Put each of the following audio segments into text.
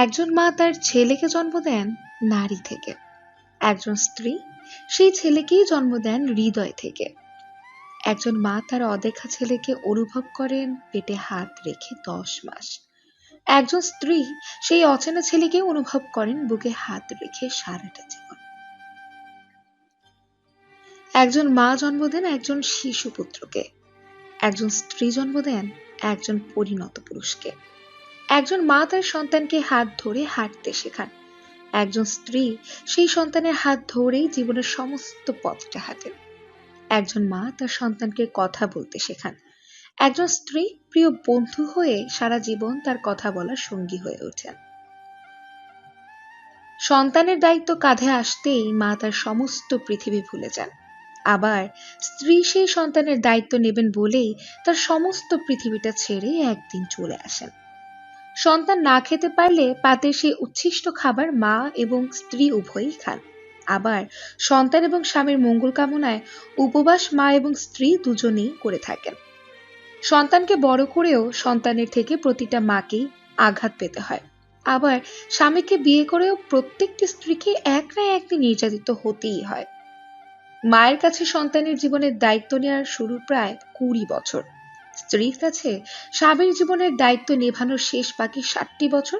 একজন মা তার ছেলেকে জন্ম দেন নারী থেকে, একজন স্ত্রী সেই ছেলেকেই জন্ম দেন হৃদয় থেকে। একজন মা তার অদেখা ছেলেকে অনুভব করেন পেটে হাত রেখে 10 মাস। একজন স্ত্রী সেই অচেনা ছেলেকে অনুভব করেন বুকে হাত রেখে সারাটা জীবন। একজন মা জন্ম দেন একজন শিশু পুত্রকে, একজন স্ত্রী জন্ম দেন একজন পরিণত পুরুষকে। একজন মা তার সন্তানকে হাত ধরে হাঁটতে শেখান, একজন স্ত্রী সেই সন্তানের হাত ধরেই জীবনের সমস্ত পথটা হাঁটেন। একজন মা তার সন্তানকে কথা বলতে শেখান, একজন স্ত্রী প্রিয় বন্ধু হয়ে সারা জীবন তার কথা বলার সঙ্গী হয়ে ওঠেন। সন্তানের দায়িত্ব কাঁধে আসতেই মা তার সমস্ত পৃথিবী ভুলে যান। আবার স্ত্রী সেই সন্তানের দায়িত্ব নেবেন বলেই তার সমস্ত পৃথিবীটা ছেড়ে একদিন চলে আসেন। সন্তান না খেতে পারলে পাতের সেই উচ্ছিষ্ট খাবার মা এবং স্ত্রী উভয়ই খান। আবার সন্তান এবং স্বামীর মঙ্গল কামনায় উপবাস মা এবং স্ত্রী দুজনেই করে থাকেন। সন্তানকে বড় করেও সন্তানের থেকে প্রতিটা মাকেই আঘাত পেতে হয়। আবার স্বামীকে বিয়ে করেও প্রত্যেকটি স্ত্রীকে এক না একদিন নির্যাতিত হতেই হয়। মায়ের কাছে সন্তানের জীবনের দায়িত্ব নেওয়ার শুরু প্রায় 20 বছর, স্ত্রীর কাছে স্বামীর জীবনের দায়িত্ব নেভানোর শেষ বাকি 60 বছর,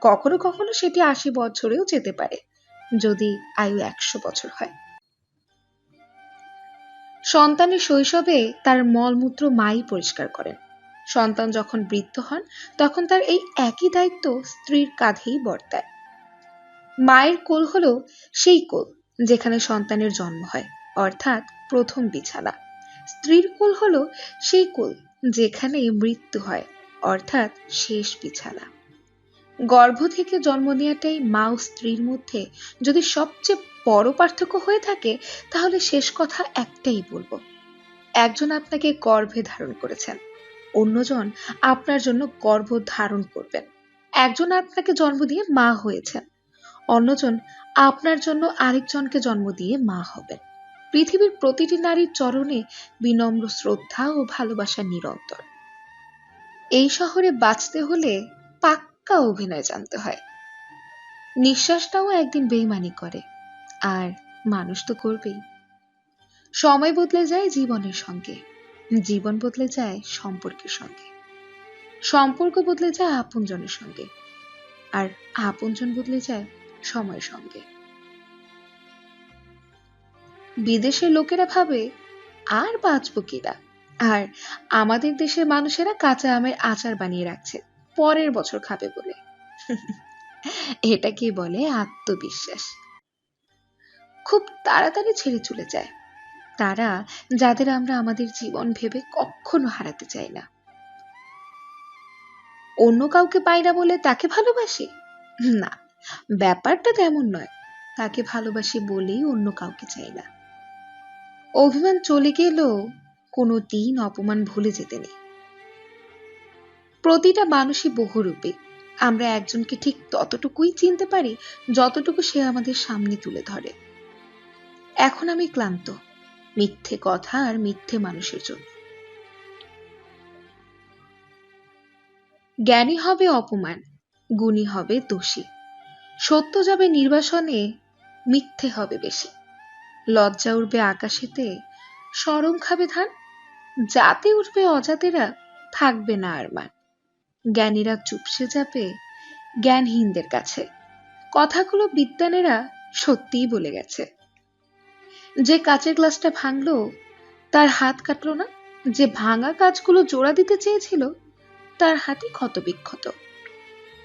কখনো কখনো সেটি 80 বছরেও যেতে পারে যদি আয়ু 100 বছর হয়। সন্তানের শৈশবে তার মলমূত্র মাই পরিষ্কার করেন। সন্তান যখন বৃদ্ধ হন তখন তার এই একই দায়িত্ব স্ত্রীর কাঁধেই বর্তায়। মায়ের কোল হলো সেই কোল যেখানে সন্তানের জন্ম হয়, অর্থাৎ প্রথম বিছানা। স্ত্রীর কোল হলো সেই কোল যেখানে মৃত্যু হয়, অর্থাৎ শেষ বিছানা। গর্ভ থেকে জন্ম নেওয়াটাই মা ও স্ত্রীর মধ্যে যদি সবচেয়ে বড় পার্থক্য হয়ে থাকে, তাহলে শেষ কথা একটাই বলবো, একজন আপনাকে গর্ভে ধারণ করেছেন, অন্যজন আপনার জন্য গর্ভ ধারণ করবেন। একজন আপনাকে জন্ম দিয়ে মা হয়েছেন, অন্যজন আপনার জন্য আরেকজনকে জন্ম দিয়ে মা হবেন। পৃথিবীর প্রতিটি নারীর চরণে বিনম্র শ্রদ্ধা ও ভালোবাসা নিরন্তর। এই শহরে বাঁচতে হলে পাক্কা অভিনয় জানতে হয়। নিঃশ্বাসটাও একদিন বেইমানি করে, আর মানুষ তো করবেই। সময় বদলে যায় জীবনের সঙ্গে, জীবন বদলে যায় সম্পর্কের সঙ্গে, সম্পর্ক বদলে যায় আপনজনের সঙ্গে, আর আপনজন বদলে যায় সময়ের সঙ্গে। বিদেশের লোকেরা ভাবে আর বাঁচবো কিনা, আর আমাদের দেশের মানুষেরা কাঁচা আমের আচার বানিয়ে রাখছে পরের বছর খাবে বলে। এটাকে বলে আত্মবিশ্বাস। খুব তাড়াতাড়ি ছেড়ে চলে যায় তারা, যাদের আমরা আমাদের জীবন ভেবে কখনো হারাতে চাই না। অন্য কাউকে পাই না বলে তাকে ভালোবাসি না, ব্যাপারটা তেমন নয়। তাকে ভালোবাসি বলেই অন্য কাউকে চাই না। অভিমান চলে গেলেও কোনো দিন অপমান ভুলে যেতে নেই। প্রতিটা মানুষই বহুরূপী। আমরা একজনকে ঠিক ততটুকুই চিনতে পারি যতটুকু সে আমাদের সামনে তুলে ধরে। এখন আমি ক্লান্ত মিথ্যে কথা আর মিথ্যে মানুষের জন্য। জ্ঞানী হবে অপমান, গুণী হবে দোষী, সত্য যাবে নির্বাসনে, মিথ্যে হবে বেশি। লজ্জা উঠবে আকাশেতে, শরম খাবে ধান, জাতে উঠবে অজাতেরা, থাকবে না আর মান। জ্ঞানীরা চুপসে যাবে জ্ঞানহীনদের কাছে, কথাগুলো বিদ্বানেরা সত্যিই বলে গেছে। যে কাচের গ্লাসটা ভাঙলো তার হাত কাটলো না, যে ভাঙা কাজগুলো জোড়া দিতে চেয়েছিল তার হাতই ক্ষত বিক্ষত।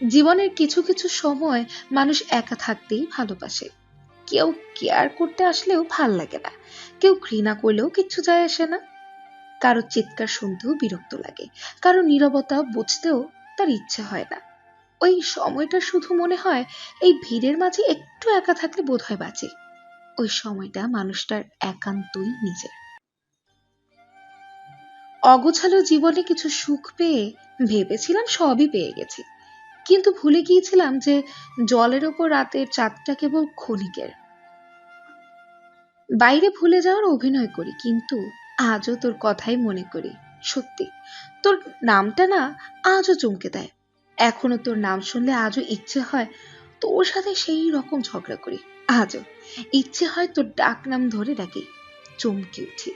জীবনের কিছু কিছু সময় মানুষ একা থাকতেই ভালোবাসে। কেউ কেয়ার করতে আসলেও ভাল লাগে না, কেউ ঘৃণা করলেও কিচ্ছু যায় আসে না। কারো চিৎকার শুনতেও বিরক্ত লাগে, কারো নীরবতা বুঝতেও তার ইচ্ছে হয় না। ওই সময়টা শুধু মনে হয় এই ভিড়ের মাঝে একটু একা থাকলে বোধহয় বাঁচে। ওই সময়টা মানুষটার একান্তই নিজের। অগোছালো জীবনে কিছু সুখ পেয়ে ভেবেছিলাম সবই পেয়ে গেছি, কিন্তু ভুলে গিয়েছিলাম যে জলের ওপর রাতের চাঁদটা কেবল ক্ষণিকের। বাইরে ভুলে যাওয়ার অভিনয় করি, কিন্তু আজও তোর কথাই মনে করি। সত্যি তোর নামটা না আজও চমকে দেয়। এখনো তোর নাম শুনলে আজও ইচ্ছে হয় তোর সাথে সেই রকম ঝগড়া করি। আজও ইচ্ছে হয় তোর ডাক নাম ধরে ডাকি, চমকে উঠি।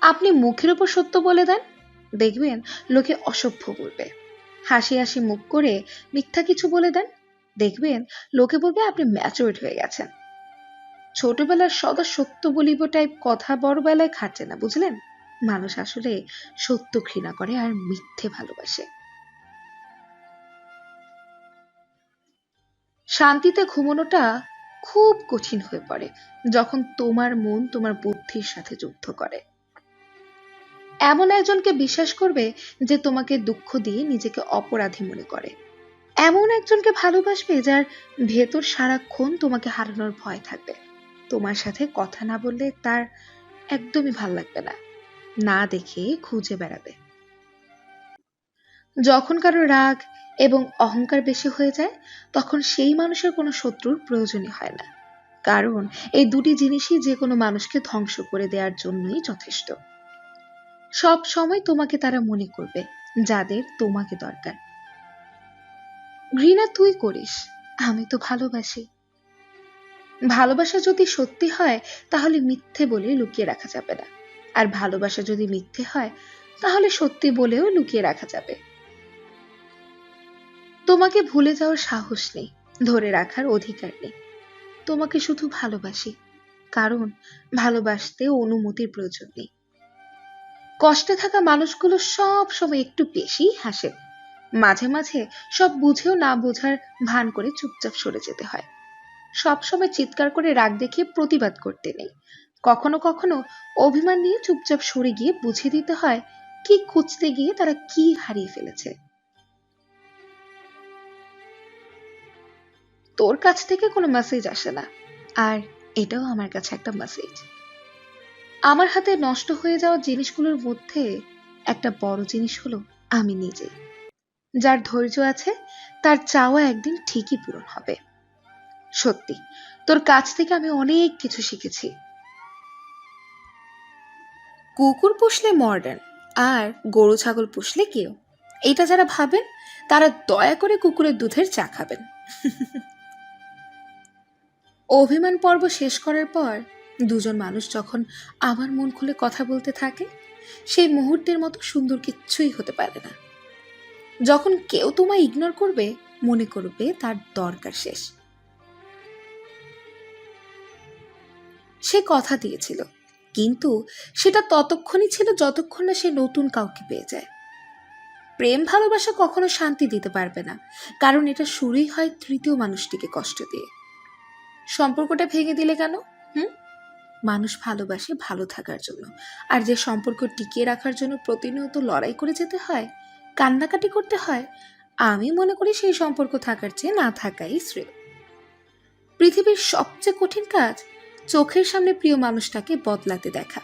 আপনি মুখের উপর সত্য বলে দেন, দেখবেন লোকে অসভ্য বলবে। হাসি হাসি মুখ করে মিথ্যা কিছু বলে দেন, দেখবেন লোকে বলবে আপনি ম্যাচুরড হয়ে গেছেন। ছোটবেলার সদা সত্য বলিব টাইপ কথা বড় বেলায় খাটে না, বুঝলেন? মানুষ আসলে সত্য ঘৃণা করে আর মিথ্যে ভালোবাসে। শান্তিতে ঘুমানোটা খুব কঠিন হয়ে পড়ে যখন তোমার মন তোমার বুদ্ধির সাথে যুদ্ধ করে। এমন একজনকে বিশ্বাস করবে যে তোমাকে দুঃখ দিয়ে নিজেকে অপরাধী মনে করে। এমন একজনকে ভালোবাসবে যার ভেতর সারাক্ষণ তোমাকে হারানোর ভয় থাকবে। তোমার সাথে কথা না বললে তার একদমই ভাল লাগবে না, না দেখে খুঁজে বেড়াবে। যখন কারো রাগ এবং অহংকার বেশি হয়ে যায় তখন সেই মানুষের কোনো শত্রুর প্রয়োজনই হয় না, কারণ এই দুটি জিনিসই যে কোনো মানুষকে ধ্বংস করে দেওয়ার জন্যই যথেষ্ট। সব সময় তোমাকে তারা মনে করবে যাদের তোমাকে দরকার। ঘৃণা তুই করিস, আমি তো ভালোবাসি। ভালোবাসা যদি সত্যি হয় তাহলে মিথ্যে বলে লুকিয়ে রাখা যাবে না, আর ভালোবাসা যদি মিথ্যে হয় তাহলে সত্যি বলেও লুকিয়ে রাখা যাবে। তোমাকে ভুলে যাওয়ার সাহস নেই, ধরে রাখার অধিকার নেই। তোমাকে শুধু ভালোবাসি, কারণ ভালোবাসতে অনুমতির প্রয়োজন নেই। কষ্টে থাকা মানুষগুলো সব সময় একটু বেশি হাসে, মাঝে মাঝে সব বুঝেও না বোঝার ভান করে চুপচাপ সরে যেতে হয়। সব সময় চিৎকার করে রাগ দেখিয়ে প্রতিবাদ করতে নেই, কখনো কখনো অভিমান নিয়ে চুপচাপ সরে গিয়ে বুঝিয়ে দিতে হয় কি খুঁজতে গিয়ে তারা কি হারিয়ে ফেলেছে। তোর কাছ থেকে কোনো মেসেজ আসে না, আর এটাও আমার কাছে একটা মেসেজ। আমার হাতে নষ্ট হয়ে যাওয়া জিনিসগুলোর মধ্যে একটা বড় জিনিস হলো আমি নিজে। যার ধৈর্য আছে তার চাওয়া একদিন ঠিকই পূরণ হবে। সত্যি, তোর কাছ থেকে আমি অনেক কিছু শিখেছি। কুকুর পুষলে মডার্ন, আর গরু ছাগল পুষলে কেউ, এটা যারা ভাবেন তারা দয়া করে কুকুরের দুধের চা খাবেন। অভিমান পর্ব শেষ করার পর দুজন মানুষ যখন আমার মন খুলে কথা বলতে থাকে সেই মুহূর্তের মতো সুন্দর কিচ্ছুই হতে পারে না। যখন কেউ তোমায় ইগনোর করবে মনে করবে তার দরকার শেষ। সে কথা দিয়েছিল, কিন্তু সেটা ততক্ষণই ছিল যতক্ষণ না সে নতুন কাউকে পেয়ে যায়। প্রেম ভালোবাসা কখনো শান্তি দিতে পারবে না, কারণ এটা শুরুই হয় তৃতীয় মানুষটিকে কষ্ট দিয়ে। সম্পর্কটা ভেঙে দিলে কেন? মানুষ ভালোবাসে ভালো থাকার জন্য, আর যে সম্পর্ক টিকিয়ে রাখার জন্য প্রতিনিয়ত লড়াই করে যেতে হয়, কান্নাকাটি করতে হয়, আমি মনে করি সেই সম্পর্ক থাকার চেয়ে না থাকাই শ্রেয়। পৃথিবীর সবচেয়ে কঠিন কাজ চোখের সামনে প্রিয় মানুষটাকে বদলাতে দেখা।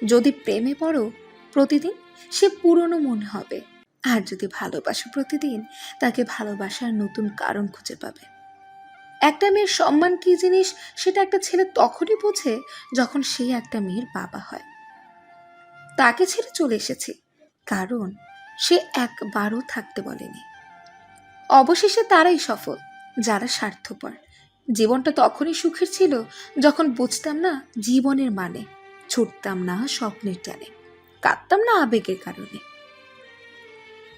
যদি প্রেমে পড়ো প্রতিদিন, সে পুরনো মনে হবে, আর যদি ভালোবাসো প্রতিদিন, তাকে ভালোবাসার নতুন কারণ খুঁজে পাবে। একটা মেয়ের সম্মান কি জিনিস সেটা একটা ছেলে তখনই বোঝে যখন সে একটা মেয়ের বাবা হয়। তাকে ছেড়ে চলে এসেছি কারণ সে একবারও থাকতে বলেনি। অবশেষে তারাই সফল যারা স্বার্থপর। জীবনটা তখনই সুখের ছিল যখন বুঝতাম না জীবনের মানে, ছুটতাম না স্বপ্নের টানে, কাঁদতাম না আবেগের কারণে।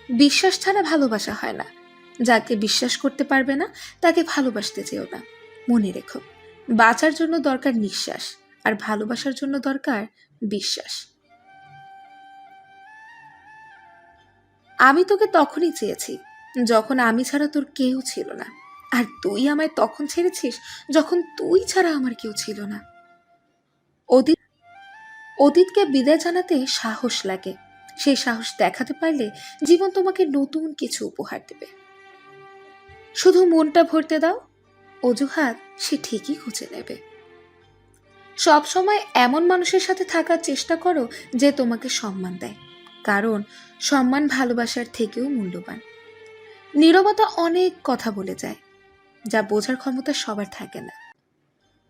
বিশ্বাস ছাড়া ভালোবাসা হয় না। যাকে বিশ্বাস করতে পারবে না তাকে ভালোবাসতে চেও না। মনে রেখো, বাঁচার জন্য দরকার নিঃশ্বাস, আর ভালোবাসার জন্য দরকার বিশ্বাস। আমি তোকে তখনই চেয়েছি যখন আমি ছাড়া তোর কেউ ছিল না, আর তুই আমায় তখন ছেড়েছিস যখন তুই ছাড়া আমার কেউ ছিল না। অতীত অতীতকে বিদায় জানাতে সাহস লাগে, সেই সাহস দেখাতে পারলে জীবন তোমাকে নতুন কিছু উপহার দেবে। শুধু মনটা ভরতে দাও, অজুহাত সে ঠিকই খুঁজে নেবে। সব সময় এমন মানুষের সাথে থাকার চেষ্টা করো যে তোমাকে সম্মান দেয়, কারণ সম্মান ভালোবাসার থেকেও মূল্যবান। নীরবতা অনেক কথা বলে যায়, যা বোঝার ক্ষমতা সবার থাকে না।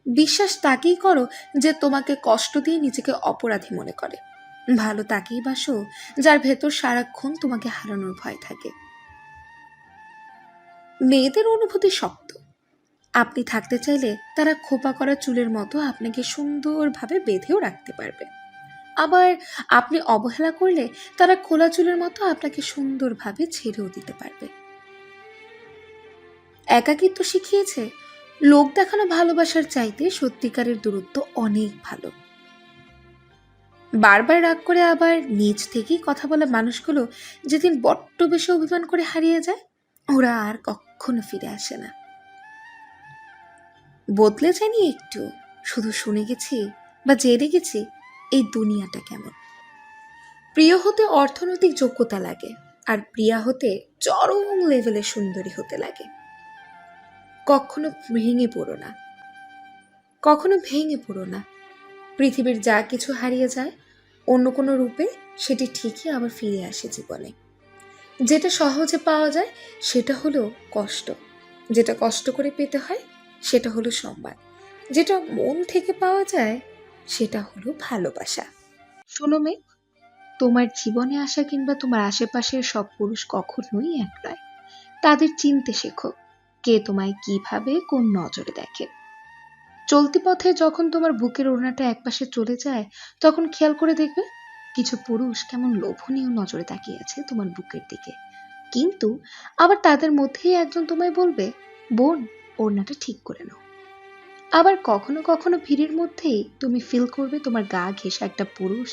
বিশ্বাস তাকেই করো যে তোমাকে কষ্ট দিয়ে নিজেকে অপরাধী মনে করে। ভালো তাকেই বাসো যার ভেতর সারাক্ষণ তোমাকে হারানোর ভয় থাকে। মেয়েদের অনুভূতি শক্ত। আপনি থাকতে চাইলে তারা খোপা করা চুলের মতো আপনাকে সুন্দরভাবে বেঁধেও রাখতে পারবে। আবার আপনি অবহেলা করলে তারা খোলা চুলের মতো আপনাকে সুন্দরভাবে ছেড়েও দিতে পারবে। একাকিত্ব শিখিয়েছে লোক দেখানো ভালোবাসার চাইতে সত্যিকারের দূরত্ব অনেক ভালো। বারবার রাগ করে আবার নিজ থেকেই কথা বলা মানুষগুলো যেদিন বড্ড বেশি অভিমান করে হারিয়ে যায়, ওরা আর কখনো ফিরে আসে না। বদলে যায়নি একটু, শুধু শুনে গেছি বা জেনে গেছি এই দুনিয়াটা কেমন। প্রিয় হতে অর্থনৈতিক যোগ্যতা লাগে, আর প্রিয়া হতে চরম লেভেলে সুন্দরী হতে লাগে। কখনো ভেঙে পড়ো না, কখনো ভেঙে পড়ো না। পৃথিবীর যা কিছু হারিয়ে যায় অন্য কোনো রূপে সেটি ঠিকই আবার ফিরে আসে জীবনে। যেটা সহজে পাওয়া যায় সেটা হলো কষ্ট, যেটা কষ্ট করে পেতে হয় সেটা হলো সম্মান, যেটা মন থেকে পাওয়া যায় সেটা হলো ভালোবাসা। শোনো মেয়ে, তোমার জীবনে আসা কিংবা তোমার আশেপাশের সব পুরুষ কখনোই এক নয়। তাদের চিনতে শেখো কে তোমায় কিভাবে কোন নজরে দেখে। চলতি পথে যখন তোমার বুকের ওড়নাটা একপাশে চলে যায় তখন খেয়াল করে দেখবে কিছু পুরুষ কেমন লোভনীয় নজরে তাকিয়ে আছে তোমার বুকের দিকে, কিন্তু আবার তাদের মধ্যেই একজন তোমায় বলবে, বোন, ওড়নাটা ঠিক করে নাও। আবার কখনো কখনো ভিড়ের মধ্যেই তুমি ফিল করবে তোমার গা ঘেঁষা একটা পুরুষ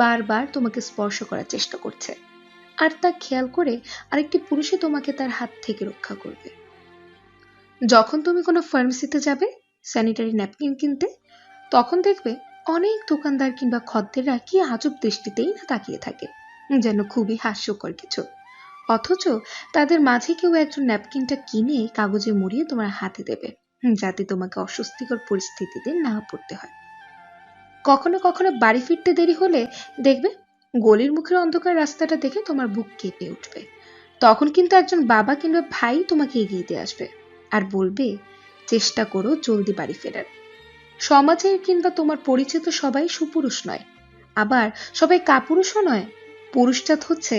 বারবার তোমাকে স্পর্শ করার চেষ্টা করছে, আর তা খেয়াল করে আরেকটি পুরুষে তোমাকে তার হাত থেকে রক্ষা করবে। যখন তুমি কোনো ফার্মেসিতে যাবে স্যানিটারি ন্যাপকিন কিনতে, তখন দেখবে অনেক দোকানদার কিংবা খদ্দেররা কি আজব দৃষ্টিতেই না তাকিয়ে থাকে, যেন খুবই হাস্যকর কিছু। অথচ তাদের মাঝে কেউ একজন ন্যাপকিনটা কিনে কাগজে মুড়িয়ে তোমার হাতে দেবে, যাতে তোমাকে অস্বস্তিকর পরিস্থিতিতে না পড়তে হয়। কখনো কখনো বাড়ি ফিরতে দেরি হলে দেখবে গলির মুখের অন্ধকার রাস্তাটা দেখে তোমার বুক কেঁপে উঠবে। তখন কিন্তু একজন বাবা কিংবা ভাই তোমাকে এগিয়ে দিয়ে আসবে আর বলবে, চেষ্টা করো জলদি বাড়ি ফেরার। সমাজের কিংবা তোমার পরিচিত সবাই সুপুরুষ নয়, আবার সবাই কাপুরুষও নয়। পুরুষজাত হচ্ছে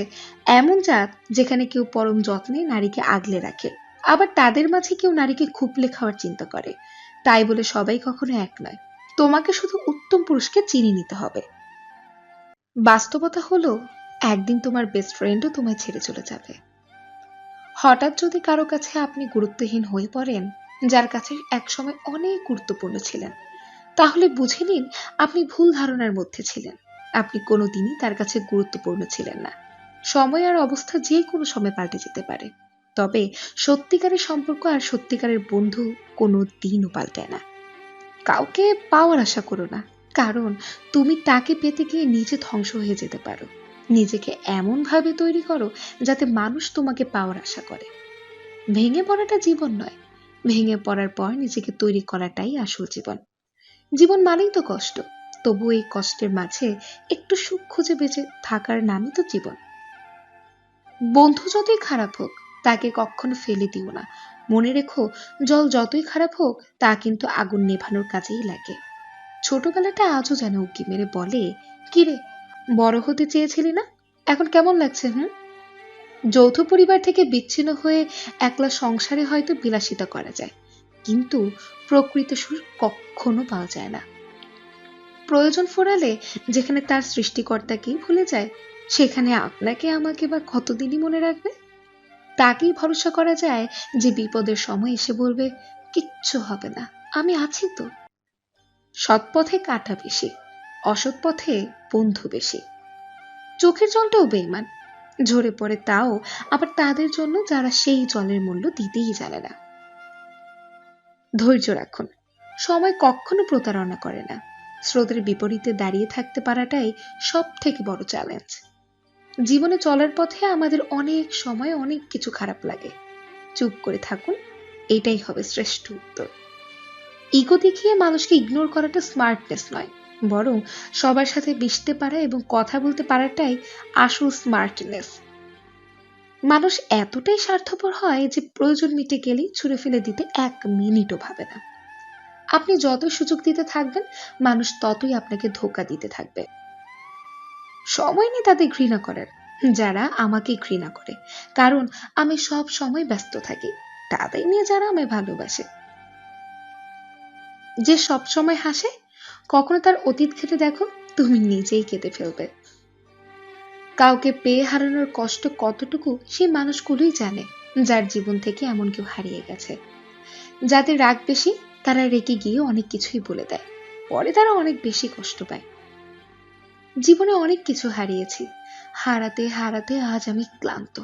এমন জাত যেখানে কেউ পরম যত্নে নারীকে আগলে রাখে, আবার তাদের মাঝে কেউ নারীকে খুপলে খাওয়ার চিন্তা করে। তাই বলে সবাই কখনো এক নয়। তোমাকে শুধু উত্তম পুরুষকে চিনে নিতে হবে। বাস্তবতা হলো একদিন তোমার বেস্ট ফ্রেন্ডও তোমায় ছেড়ে চলে যাবে। হঠাৎ যদি কারো কাছে আপনি গুরুত্বহীন হয়ে পড়েন, যার কাছে একসময় অনেক গুরুত্বপূর্ণ ছিলেন, তাহলে বুঝে নিন আপনি ভুল ধারণার মধ্যে ছিলেন। আপনি কোনোদিনই তার কাছে গুরুত্বপূর্ণ ছিলেন না। সময় আর অবস্থা যে কোনো সময় পাল্টে যেতে পারে, তবে সত্যিকারের সম্পর্ক আর সত্যিকারের বন্ধু কোনো দিনও পাল্টায় না। কাউকে পাওয়ার আশা করো না, কারণ তুমি তাকে পেতে গিয়ে নিজে ধ্বংস হয়ে যেতে পারো। নিজেকে এমন ভাবে তৈরি করো যাতে মানুষ তোমাকে পাওয়ার আশা করে। ভেঙে পড়াটা জীবন নয়, ভেঙে পড়ার পর নিজেকে তৈরি করাটাই আসল জীবন। জীবন মানেই তো কষ্ট, তবু এই কষ্টের মাঝে একটু সুখ খুঁজে বেঁচে থাকার নামই তো জীবন। বন্ধু যতই খারাপ হোক তাকে কখনো ফেলে দিও না। মনে রেখো, জল যতই খারাপ হোক তা কিন্তু আগুন নেভানোর কাজেই লাগে। ছোটবেলাটা আজও যেন উকি মেরে বলে, কিরে, বড় হতে চেয়েছিলি না, এখন কেমন লাগছে? যৌথ পরিবার থেকে বিচ্ছিন্ন হয়ে একলা সংসারে হয়তো বিলাসিতা করা যায়, কিন্তু প্রকৃত সুর কখনো পাওয়া যায় না। প্রয়োজন ফোরালে যেখানে তার সৃষ্টিকর্তাকেই ভুলে যায়, সেখানে আপনাকে আমাকে বা কতদিনই মনে রাখবে? তাকেই ভরসা করা যায় যে বিপদের সময় এসে বলবে, কিচ্ছু হবে না, আমি আছি তো। সৎ পথে কাঁটা বেশি, অসৎ পথে বন্ধু বেশি। চোখের জলটাও বেইমান, ঝরে পড়ে তাও আবার তাদের জন্য যারা সেই জলের মূল্য দিতেই জানে না। ধৈর্য রাখুন, সময় কখনো প্রতারণা করে না। স্রোতের বিপরীতে দাঁড়িয়ে থাকতে পারাটাই সব থেকে বড় চ্যালেঞ্জ। জীবনে চলার পথে আমাদের অনেক সময় অনেক কিছু খারাপ লাগে, চুপ করে থাকুন, এটাই হবে শ্রেষ্ঠ উত্তর। ইগো দেখিয়ে মানুষকে ইগনোর করাটা স্মার্টনেস নয়, বরং সবার সাথে মিশতে পারা এবং কথা বলতে পারাটাই আসল স্মার্টনেস। মানুষ এতটাই স্বার্থপর হয় যে প্রয়োজন মিটে গেলেই ছুঁড়ে ফেলে দিতে 1 মিনিটও ভাবে না। আপনি যত সুযোগ দিতে থাকবেন মানুষ ততই আপনাকে ধোঁকা দিতে থাকবে। সময় নেই তাদের ঘৃণা করার, যারা আমাকে ঘৃণা করে, কারণ আমি সব সময় ব্যস্ত থাকি। তাদের নিয়ে যারা আমায় ভালোবাসে। যে সব সময় হাসে, কখনো তার অতীত ঘেঁটে দেখো, তুমি নিজেই কেঁদে ফেলবে। কাউকে পেয়ে হারানোর কষ্ট কতটুকু সেই মানুষগুলোই জানে, যার জীবন থেকে এমন কেউ হারিয়ে গেছে। যাদের রাগ বেশি, তারা রেগে গিয়ে অনেক কিছুই বলে দেয়, পরে তারা অনেক বেশি কষ্ট পায়। জীবনে অনেক কিছু হারিয়েছি, হারাতে হারাতে আজ আমি ক্লান্ত।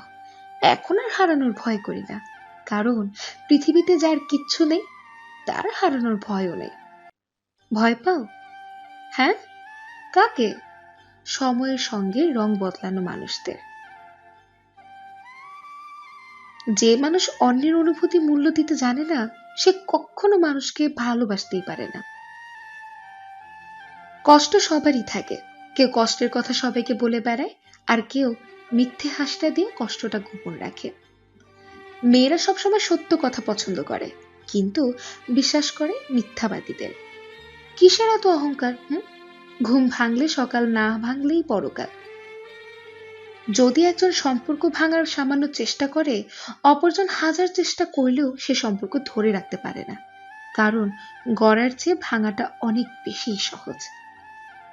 এখন আর হারানোর ভয় করি না, কারণ পৃথিবীতে যার কিচ্ছু নেই, তার হারানোর ভয়ও নেই। ভয় পাও? হ্যাঁ। কাকে? সময়ের সঙ্গে রং বদলানো মানুষদের। যে মানুষ অন্যের অনুভূতি মূল্য দিতে জানে না, সে কখনো মানুষকে ভালোবাসতেই পারে না। কষ্ট সবারই থাকে, কেউ কষ্টের কথা সবাইকে বলে বেড়ায়, আর কেউ মিথ্যে হাসিটা দিয়ে কষ্টটা গোপন রাখে। মেয়েরা সবসময় সত্য কথা পছন্দ করে, কিন্তু বিশ্বাস করে মিথ্যাবাদীদের। কিসের এত অহংকার? ঘুম ভাঙলে সকাল, না ভাঙলেই পরকাল। যদি একজন সম্পর্ক ভাঙার সামান্য চেষ্টা করে, অপরজন হাজার চেষ্টা করলেও সে সম্পর্ক ধরে রাখতে পারে না, কারণ গড়ার চেয়ে ভাঙাটা অনেক বেশি সহজ।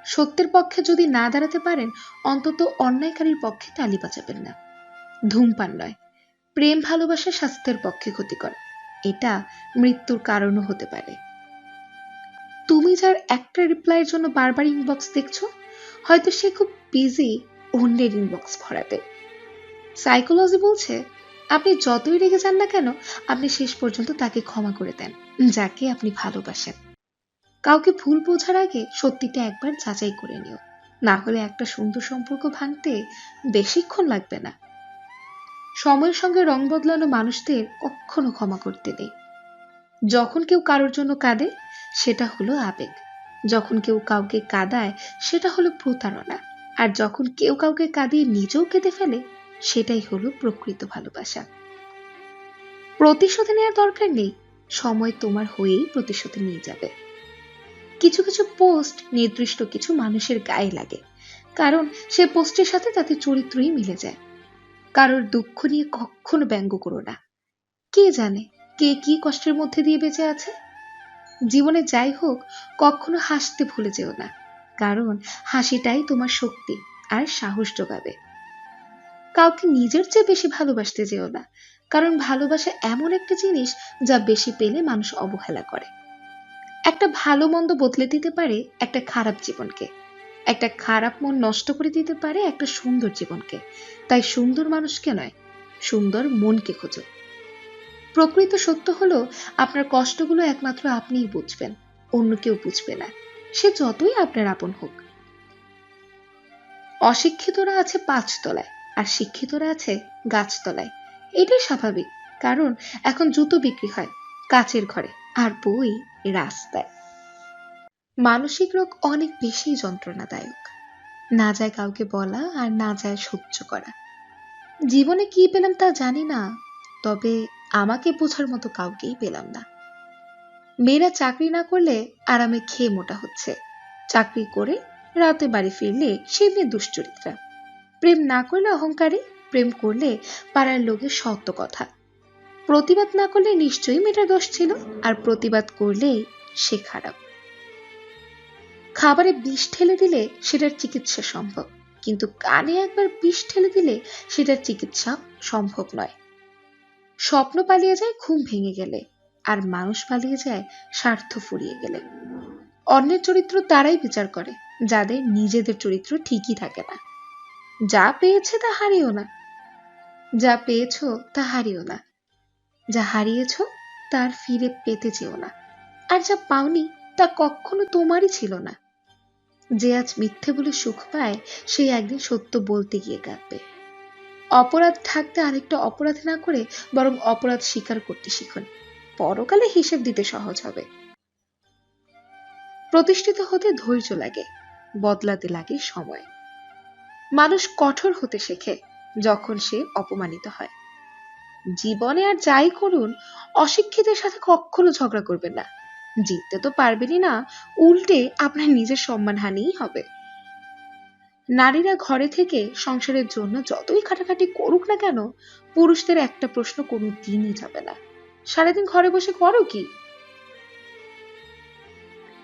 সত্যের পক্ষে যদি না দাঁড়াতে পারেন, অন্তত অন্যায়কারীর পক্ষে তালি বাজাবেন না। ধূমপান নয়, প্রেম ভালোবাসা স্বাস্থ্যের পক্ষে ক্ষতিকর, এটা মৃত্যুর কারণও হতে পারে। তুমি যার একটা রিপ্লাইয়ের জন্য বারবার ইনবক্স দেখছো, হয়তো সে খুব বিজি অন্যের ইনবক্স ভরাতে। সাইকোলজি বলছে, আপনি যতই রেগে যান না কেন, আপনি শেষ পর্যন্ত তাকে ক্ষমা করে দেন যাকে আপনি ভালোবাসেন। কাউকে ভুল বোঝার আগে সত্যিটা একবার যাচাই করে নিও, না হলে একটা সুন্দর সম্পর্ক ভাঙতে বেশিক্ষণ লাগবে না। সময়ের সঙ্গে রং বদলানো মানুষদের কখনো ক্ষমা করতে নেই। যখন কেউ কারোর জন্য কাঁদে, সেটা হলো আবেগ। যখন কেউ কাউকে কাঁদায়, সেটা হলো প্রতারণা। আর যখন কেউ কাউকে কাঁদিয়ে নিজেও কেঁদে ফেলে, সেটাই হলো প্রকৃত ভালোবাসা। প্রতিশোধ নেওয়ার দরকার নেই, সময় তোমার হয়েই প্রতিশোধ নিয়ে যাবে। কিছু কিছু পোস্ট নির্দিষ্ট কিছু মানুষের গায়ে লাগে, কারণ সে পোস্টের সাথে তাদের চরিত্রই মিলে যায়। কারোর দুঃখ নিয়ে কখনো ব্যঙ্গ করো না, কে জানে কে কি কষ্টের মধ্যে দিয়ে বেঁচে আছে। জীবনে যাই হোক, কখনো হাসতে ভুলে যেও না, কারণ হাসিটাই তোমার শক্তি আর সাহস যোগাবে। কাউকে নিজের চেয়ে বেশি ভালোবাসতে যেও না, কারণ ভালোবাসা এমন একটা জিনিস যা বেশি পেলে মানুষ অবহেলা করে। একটা ভালো মন্দ বদলে দিতে পারে একটা খারাপ জীবনকে, একটা খারাপ মন নষ্ট করে দিতে পারে একটা সুন্দর জীবনকে। তাই সুন্দর মানুষকে নয়, সুন্দর মনকে খোঁজো। প্রকৃত সত্য হলো, আপনার কষ্টগুলো একমাত্র আপনিই বুঝবেন, অন্য কেউ বুঝবে না, সে যতই আপনার আপন হোক। অশিক্ষিতরা আছে ৫ তলায়, আর শিক্ষিতরা আছে গাছতলায়। এটাই স্বাভাবিক, কারণ এখন জুতো বিক্রি হয় কাচের ঘরে, আর বই রাস্তায়। মানসিক রোগ অনেক বেশি যন্ত্রণাদায়ক, না যায় কাউকে বলা আর না যায় সহ্য করা। জীবনে কি পেলাম তা জানি না, তবে আমাকে বোঝার মতো কাউকেই পেলাম না। মেয়েরা চাকরি না করলে আরামে খেয়ে মোটা হচ্ছে, চাকরি করে রাতে বাড়ি ফিরলে সে মেয়ে দুশ্চরিত্রা। প্রেম না করলে অহংকারী, প্রেম করলে পাড়ার লোকের সত্য কথা। প্রতিবাদ না করলে নিশ্চয়ই মেয়েটার দোষ ছিল, আর প্রতিবাদ করলে সে খারাপ। খাবারে বিষ ঠেলে দিলে সেটার চিকিৎসা সম্ভব, কিন্তু কানে একবার বিষ ঠেলে দিলে সেটার চিকিৎসা সম্ভব নয়। স্বপ্ন পালিয়ে যায় ঘুম ভেঙে গেলে, আর মানুষ পালিয়ে যায় স্বার্থ ফুরিয়ে গেলে। অন্যের চরিত্র তারাই বিচার করে যাদের নিজেদের চরিত্র ঠিকই থাকে না। যা পেয়েছে তা হারিও না, যা পেয়েছ তা হারিও না, যা হারিয়েছ তার ফিরে পেতে চেও না, আর যা পাওনি তা কখনো তোমারই ছিল না। যে আজ মিথ্যে বলে সুখ পায়, সে একদিন সত্য বলতে গিয়ে কাঁদবে। অপরাধ ঢাকতে আরেকটা অপরাধ না করে বরং অপরাধ স্বীকার করতে শিখুন, পরকালে হিসেব দিতে সহজ হবে। প্রতিষ্ঠিত হতে ধৈর্য লাগে, বদলাতে লাগে সময়। মানুষ কঠোর হতে শেখে যখন সে অপমানিত হয়। জীবনে আর যাই করুন, অশিক্ষিতের সাথে কখনো ঝগড়া করবেন না, জিততে তো পারবেনই না, উল্টে আপনার নিজের সম্মানহানিই হবে। নারীরা ঘরে থেকে সংসারের জন্য যতই খাটাখাটি করুক না কেন, পুরুষদের একটা প্রশ্ন কোনো দিনই যাবে না, সারাদিন ঘরে বসে করো কি?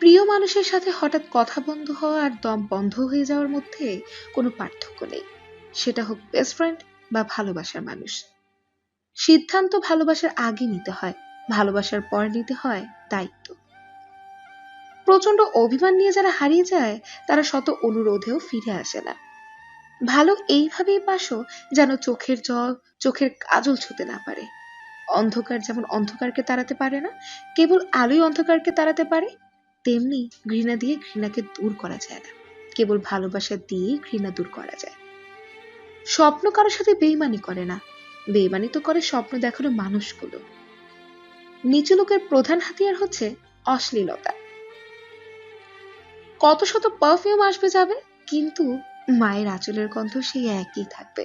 প্রিয় মানুষের সাথে হঠাৎ কথা বন্ধ হওয়া আর দম বন্ধ হয়ে যাওয়ার মধ্যে কোনো পার্থক্য নেই, সেটা হোক বেস্ট ফ্রেন্ড বা ভালোবাসার মানুষ। সিদ্ধান্ত ভালোবাসার আগে নিতে হয়, ভালোবাসার পর নিতে হয় দায়িত্ব। প্রচন্ড অভিমান নিয়ে যারা হারিয়ে যায়, তারা শত অনুরোধেও ফিরে আসে না। ভালো এইভাবেই বাসো যেন চোখের জল চোখের কাজল ছুতে না পারে। অন্ধকার যেমন অন্ধকারকে তাড়াতে পারে না, কেবল আলোই অন্ধকারকে তাড়াতে পারে, তেমনি ঘৃণা দিয়ে ঘৃণাকে দূর করা যায় না, কেবল ভালোবাসা দিয়েই ঘৃণা দূর করা যায়। স্বপ্ন কারোর সাথে বেইমানি করে না, বেইমানি তো করে স্বপ্ন দেখানো মানুষগুলো। নিচু লোকের প্রধান হাতিয়ার হচ্ছে অশ্লীলতা। কত শত পারফিউম আসবে যাবে, কিন্তু মায়ের আঁচলের গন্ধ সেই একই থাকবে।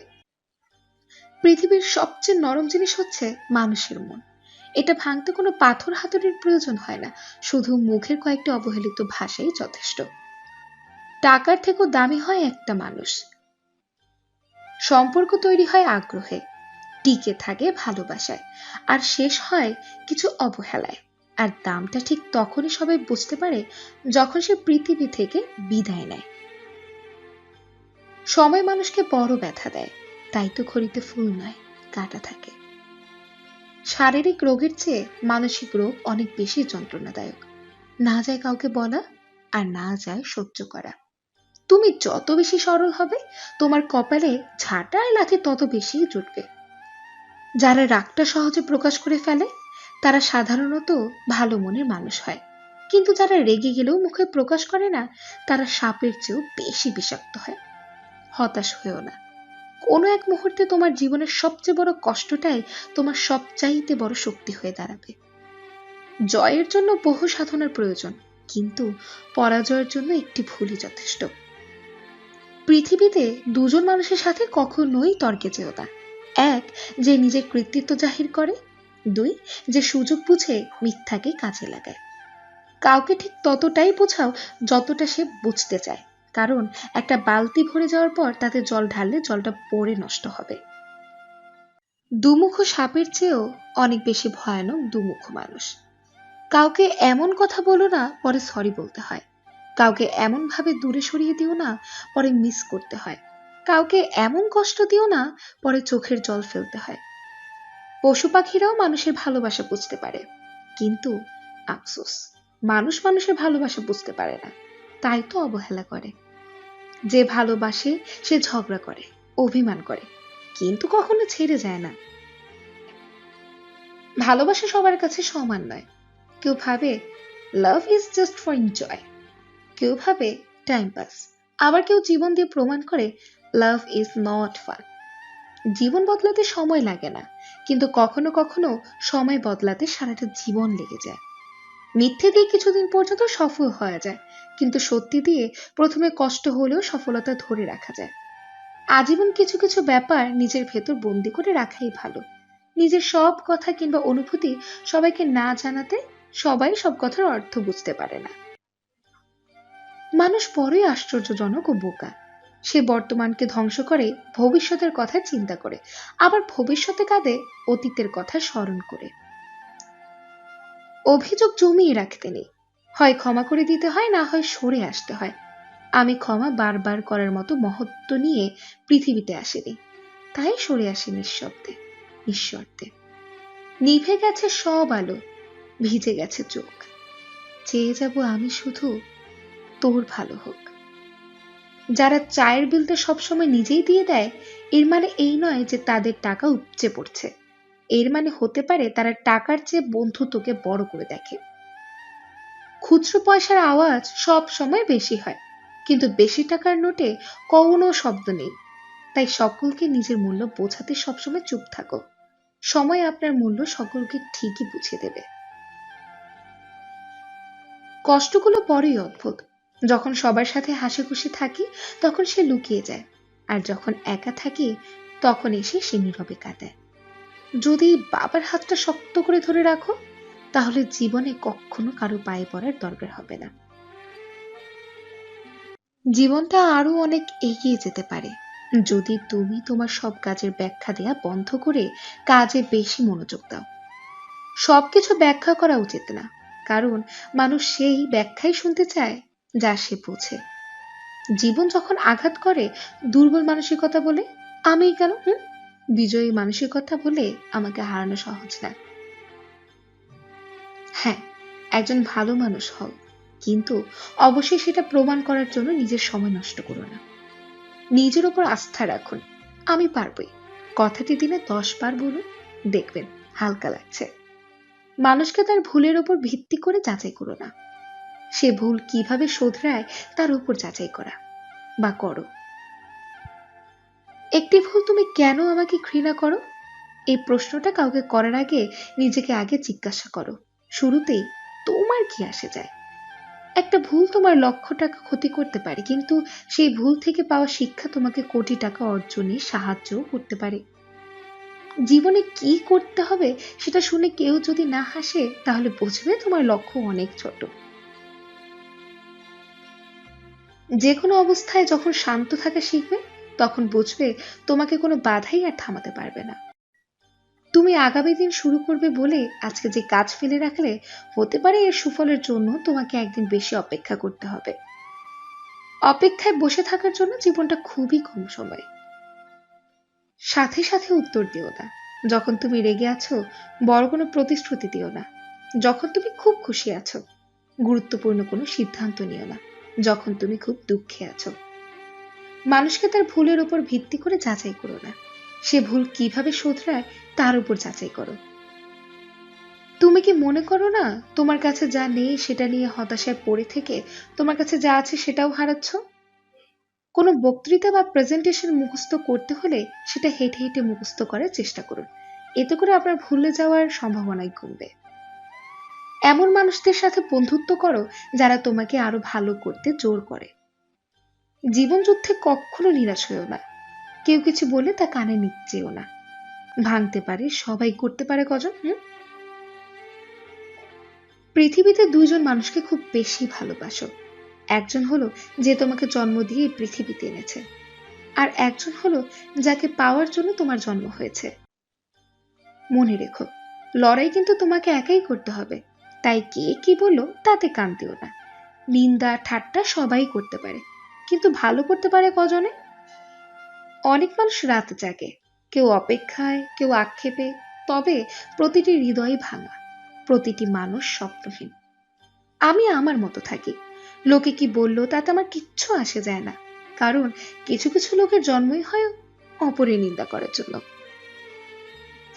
পৃথিবীর সবচেয়ে নরম জিনিস হচ্ছে মানুষের মন। এটা ভাঙতে কোনো পাথর হাতুড়ির প্রয়োজন হয় না, শুধু মুখের কয়েকটি অবহেলিত ভাষাই যথেষ্ট। টাকার থেকেও দামি হয় একটা মানুষ। সম্পর্ক তৈরি হয় আগ্রহে, টিকে থাকে ভালোবাসায়, আর শেষ হয় কিছু অবহেলায়। আর দামটা ঠিক তখনই সবাই বুঝতে পারে যখন সে পৃথিবী থেকে বিদায় নেয়। সময় মানুষকে বড় ব্যথা দেয়, তাই তো ঘড়িতে ফুল নয়, কাঁটা থাকে। শারীরিক রোগের চেয়ে মানসিক রোগ অনেক বেশি যন্ত্রণাদায়ক। না যায় কাউকে বলা, আর না যায় সহ্য করা। তুমি যত বেশি সরল হবে, তোমার কপালে ঝাঁটা আর লাথি তত বেশি জুটবে। যারা রাগটা সহজে প্রকাশ করে ফেলে, তারা সাধারণত ভালো মনের মানুষ হয়। কিন্তু যারা রেগে গেলেও মুখে প্রকাশ করে না, তারা সাপের চেয়েও বেশি বিষাক্ত হয়। হতাশ হয়েও না, কোনো এক মুহূর্তে তোমার জীবনের সবচেয়ে বড় কষ্টটাই তোমার সবচাইতে বড় শক্তি হয়ে দাঁড়াবে। জয়ের জন্য বহু সাধনার প্রয়োজন, কিন্তু পরাজয়ের জন্য একটি ভুলই যথেষ্ট। পৃথিবীতে দুজন মানুষের সাথে কখনোই তর্কে যেও না। এক, যে নিজের কৃতিত্ব জাহির করে। দুই, যে সুযোগ বুঝে মিথ্যাকে কাজে লাগায়। কাউকে ঠিক ততটাই বোঝাও যতটা সে বুঝতে চায়, কারণ একটা বালতি ভরে যাওয়ার পর তাতে জল ঢাললে জলটা পড়ে নষ্ট হবে। দুমুখো সাপের চেয়েও অনেক বেশি ভয়ানক দুমুখ মানুষ। কাউকে এমন কথা বলো না পরে সরি বলতে হয়, কাউকে এমন ভাবে দূরে সরিয়ে দিও না পরে মিস করতে হয়, কাউকে এমন কষ্ট দিও না পরে চোখের জল ফেলতে হয়। পশু পাখিরাও মানুষের ভালোবাসা বুঝতে পারে, কিন্তু আফসোস, মানুষ মানুষের ভালোবাসা বুঝতে পারে না, তাই তো অবহেলা করে। যে ভালোবাসে সে ঝগড়া করে, অভিমান করে, কিন্তু কখনো ছেড়ে যায় না। ভালোবাসা সবার কাছে সমান নয়। কেউ ভাবে love is just for enjoy, কেউ ভাবে টাইম পাস, আবার কেউ জীবন দিয়ে প্রমাণ করে লাভ ইজ নট ফান। জীবন বদলাতে সময় লাগে না, কিন্তু কখনো কখনো সময় বদলাতে সারাটা জীবন লেগে যায়। মিথ্যে দিয়ে কিছুদিন পর্যন্ত সফল হওয়া যায়, কিন্তু সত্যি দিয়ে প্রথমে কষ্ট হলেও সফলতা ধরে রাখা যায়। আজীবন কিছু কিছু ব্যাপার নিজের ভেতর বন্দি করে রাখাই ভালো। নিজের সব কথা কিংবা অনুভূতি সবাইকে না জানাতে, সবাই সব কথার অর্থ বুঝতে পারে না। মানুষ বড়ই আশ্চর্যজনক ও বোকা। সে বর্তমানকে ধ্বংস করে ভবিষ্যতের কথা চিন্তা করে, আবার ভবিষ্যতে কাঁদে অতীতের কথা স্মরণ করে। অভিযোগ জমিয়ে রাখতে নেই, হয় ক্ষমা করে দিতে হয়, না হয় সরে আসতে হয়। আমি ক্ষমা বারবার করার মতো মহত্ব নিয়ে পৃথিবীতে আসেনি, তাই সরে আসি নিঃশব্দে, নিঃশর্তে। নিভে গেছে সব আলো, ভিজে গেছে চোখ, চেয়ে যাব আমি শুধু তোর ভালো হোক। যারা চায়ের বিলটা সবসময় নিজেই দিয়ে দেয়, এর মানে এই নয় যে তাদের টাকা উপচে পড়ছে। এর মানে হতে পারে তারা টাকার চেয়ে বন্ধুত্বকে বড় করে দেখে। খুচরো পয়সার আওয়াজ সব সময় বেশি হয়, কিন্তু বেশি টাকার নোটে কোনো শব্দ নেই। তাই সকলকে নিজের মূল্য বোঝাতে সবসময় চুপ থাকো। সময় আপনার মূল্য সকলকে ঠিকই বুঝিয়ে দেবে। কষ্টগুলো বড়ই অদ্ভুত। যখন সবার সাথে হাসি খুশি থাকি, তখন সে লুকিয়ে যায়, আর যখন একা থাকি তখন এসে সে নীরবে কাঁদায়। যদি বাবার হাতটা শক্ত করে ধরে রাখো, তাহলে জীবনে কখনো কারো পায়ে পড়ার দরকার হবে না। জীবনটা আরো অনেক এগিয়ে যেতে পারে যদি তুমি তোমার সব কাজের ব্যাখ্যা দেয়া বন্ধ করে কাজে বেশি মনোযোগ দাও। সবকিছু ব্যাখ্যা করা উচিত না, কারণ মানুষ সেই ব্যাখ্যাই শুনতে চায় যা সে বোঝে। জীবন যখন আঘাত করে দুর্বল মানসিকতা বলে আমি কেন, বিজয়ী মানসিকতা বলে আমাকে হারানো সহজ না। হ্যাঁ, একজন ভালো মানুষ হও, কিন্তু অবশ্যই সেটা প্রমাণ করার জন্য নিজের সময় নষ্ট করো না। নিজের উপর আস্থা রাখুন, আমি পারবই কথাটি দিনে 10 বার বলুন, দেখবেন হালকা লাগছে। মানুষকে তার ভুলের উপর ভিত্তি করে যাচাই করো না, সে ভুল কিভাবে শোধরায় তার উপর যাচাই করা বা করো। একটি ভুল তুমি কেন আমাকে ঘৃণা করো, এই প্রশ্নটা কাউকে করার আগে নিজেকে আগে জিজ্ঞাসা করো। শুরুতেই তোমার কি আসে যায়? একটা ভুল তোমার লক্ষ টাকা ক্ষতি করতে পারে, কিন্তু সেই ভুল থেকে পাওয়া শিক্ষা তোমাকে কোটি টাকা অর্জনে সাহায্যও করতে পারে। জীবনে কি করতে হবে সেটা শুনে কেউ যদি না হাসে, তাহলে বুঝবে তোমার লক্ষ্য অনেক ছোট। যে কোনো অবস্থায় যখন শান্ত থাকা শিখবে, তখন বুঝবে তোমাকে কোনো বাধাই আর থামাতে পারবে না। তুমি আগামী দিন শুরু করবে বলে আজকে যে কাজ ফেলে রাখলে, হতে পারে এর সুফলের জন্য তোমাকে একদিন বেশি অপেক্ষা করতে হবে। অপেক্ষায় বসে থাকার জন্য জীবনটা খুবই কম সময়। সাথে সাথে উত্তর দিও না। যখন তুমি রেগে আছো, বড় কোনো প্রতিশ্রুতি দিও না। যখন তুমি খুব খুশি আছো, গুরুত্বপূর্ণ কোনো সিদ্ধান্ত নিও না। যখন তুমি খুব দুঃখে আছো, মানুষকে তার ভুলের উপর ভিত্তি করে যাচাই করো না, সে ভুল কিভাবে শোধরায় তার উপর যাচাই করো। তুমি কি মনে করো না তোমার কাছে যা নেই সেটা নিয়ে হতাশায় পড়ে থেকে তোমার কাছে যা আছে সেটাও হারাচ্ছ? কোনো বক্তৃতা বা প্রেজেন্টেশন মুখস্থ করতে হলে সেটা হেঁটে হেঁটে মুখস্থ করার চেষ্টা করুন, এতে করে আপনার ভুলে যাওয়ার সম্ভাবনাই কমবে। এমন মানুষদের সাথে বন্ধুত্ব করো যারা তোমাকে আরো ভালো করতে জোর করে। জীবন যুদ্ধে কখনো নিরাশ হয়েও না, কেউ কিছু বলে তা কানে নিচ্ছেও না। ভাঙতে পারে সবাই, করতে পারে কজন? পৃথিবীতে দুইজন মানুষকে খুব বেশি ভালোবাসো। একজন হলো যে তোমাকে জন্ম দিয়ে এই পৃথিবীতে এনেছে, আর একজন হলো যাকে পাওয়ার জন্য তোমার জন্ম হয়েছে। মনে রেখো, লড়াই কিন্তু তোমাকে একাই করতে হবে, তাই কে কি বললো তাতে কান দিও না। নিন্দা ঠাট্টা সবাই করতে পারে, কিন্তু ভালো করতে পারে কজনে? অনেক মানুষ রাত জাগে, কেউ অপেক্ষায়, কেউ আক্ষেপে, তবে প্রতিটি হৃদয় ভাঙা, প্রতিটি মানুষ স্বপ্নহীন। আমি আমার মতো থাকি, লোকে কি বললো তাতে আমার কিচ্ছু আসে যায় না, কারণ কিছু কিছু লোকের জন্মই হয় অপরের নিন্দা করার জন্য।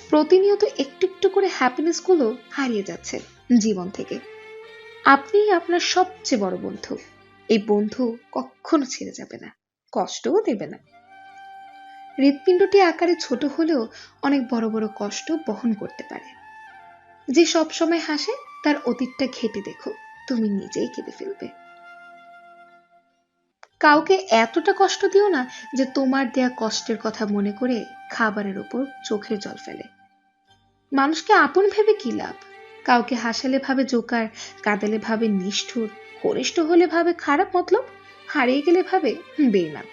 প্রতিনিয়ত একটু একটু করে হ্যাপিনেস গুলো হারিয়ে যাচ্ছে জীবন থেকে। আপনি আপনার সবচেয়ে বড় বন্ধু, এই বন্ধু কখনো ছেড়ে যাবে না, কষ্টও দেবে না। হৃৎপিণ্ডটি আকারে ছোট হলেও অনেক বড় বড় কষ্ট বহন করতে পারে। যে সব সময় হাসে তার অতীতটা ঘেঁটে দেখো, তুমি নিজেই কেঁদে ফেলবে। কাউকে এতটা কষ্ট দিও না যে তোমার দেয়া কষ্টের কথা মনে করে খাবারের উপর চোখের জল ফেলে। মানুষকে আপন ভেবে কি লাভ? কাউকে হাসালে ভাবে জোকার, কাঁদালে ভাবে নিষ্ঠুর, ঘনিষ্ঠ হলে ভাবে খারাপ মতলব, হারিয়ে গেলে ভাবে বেঈমান।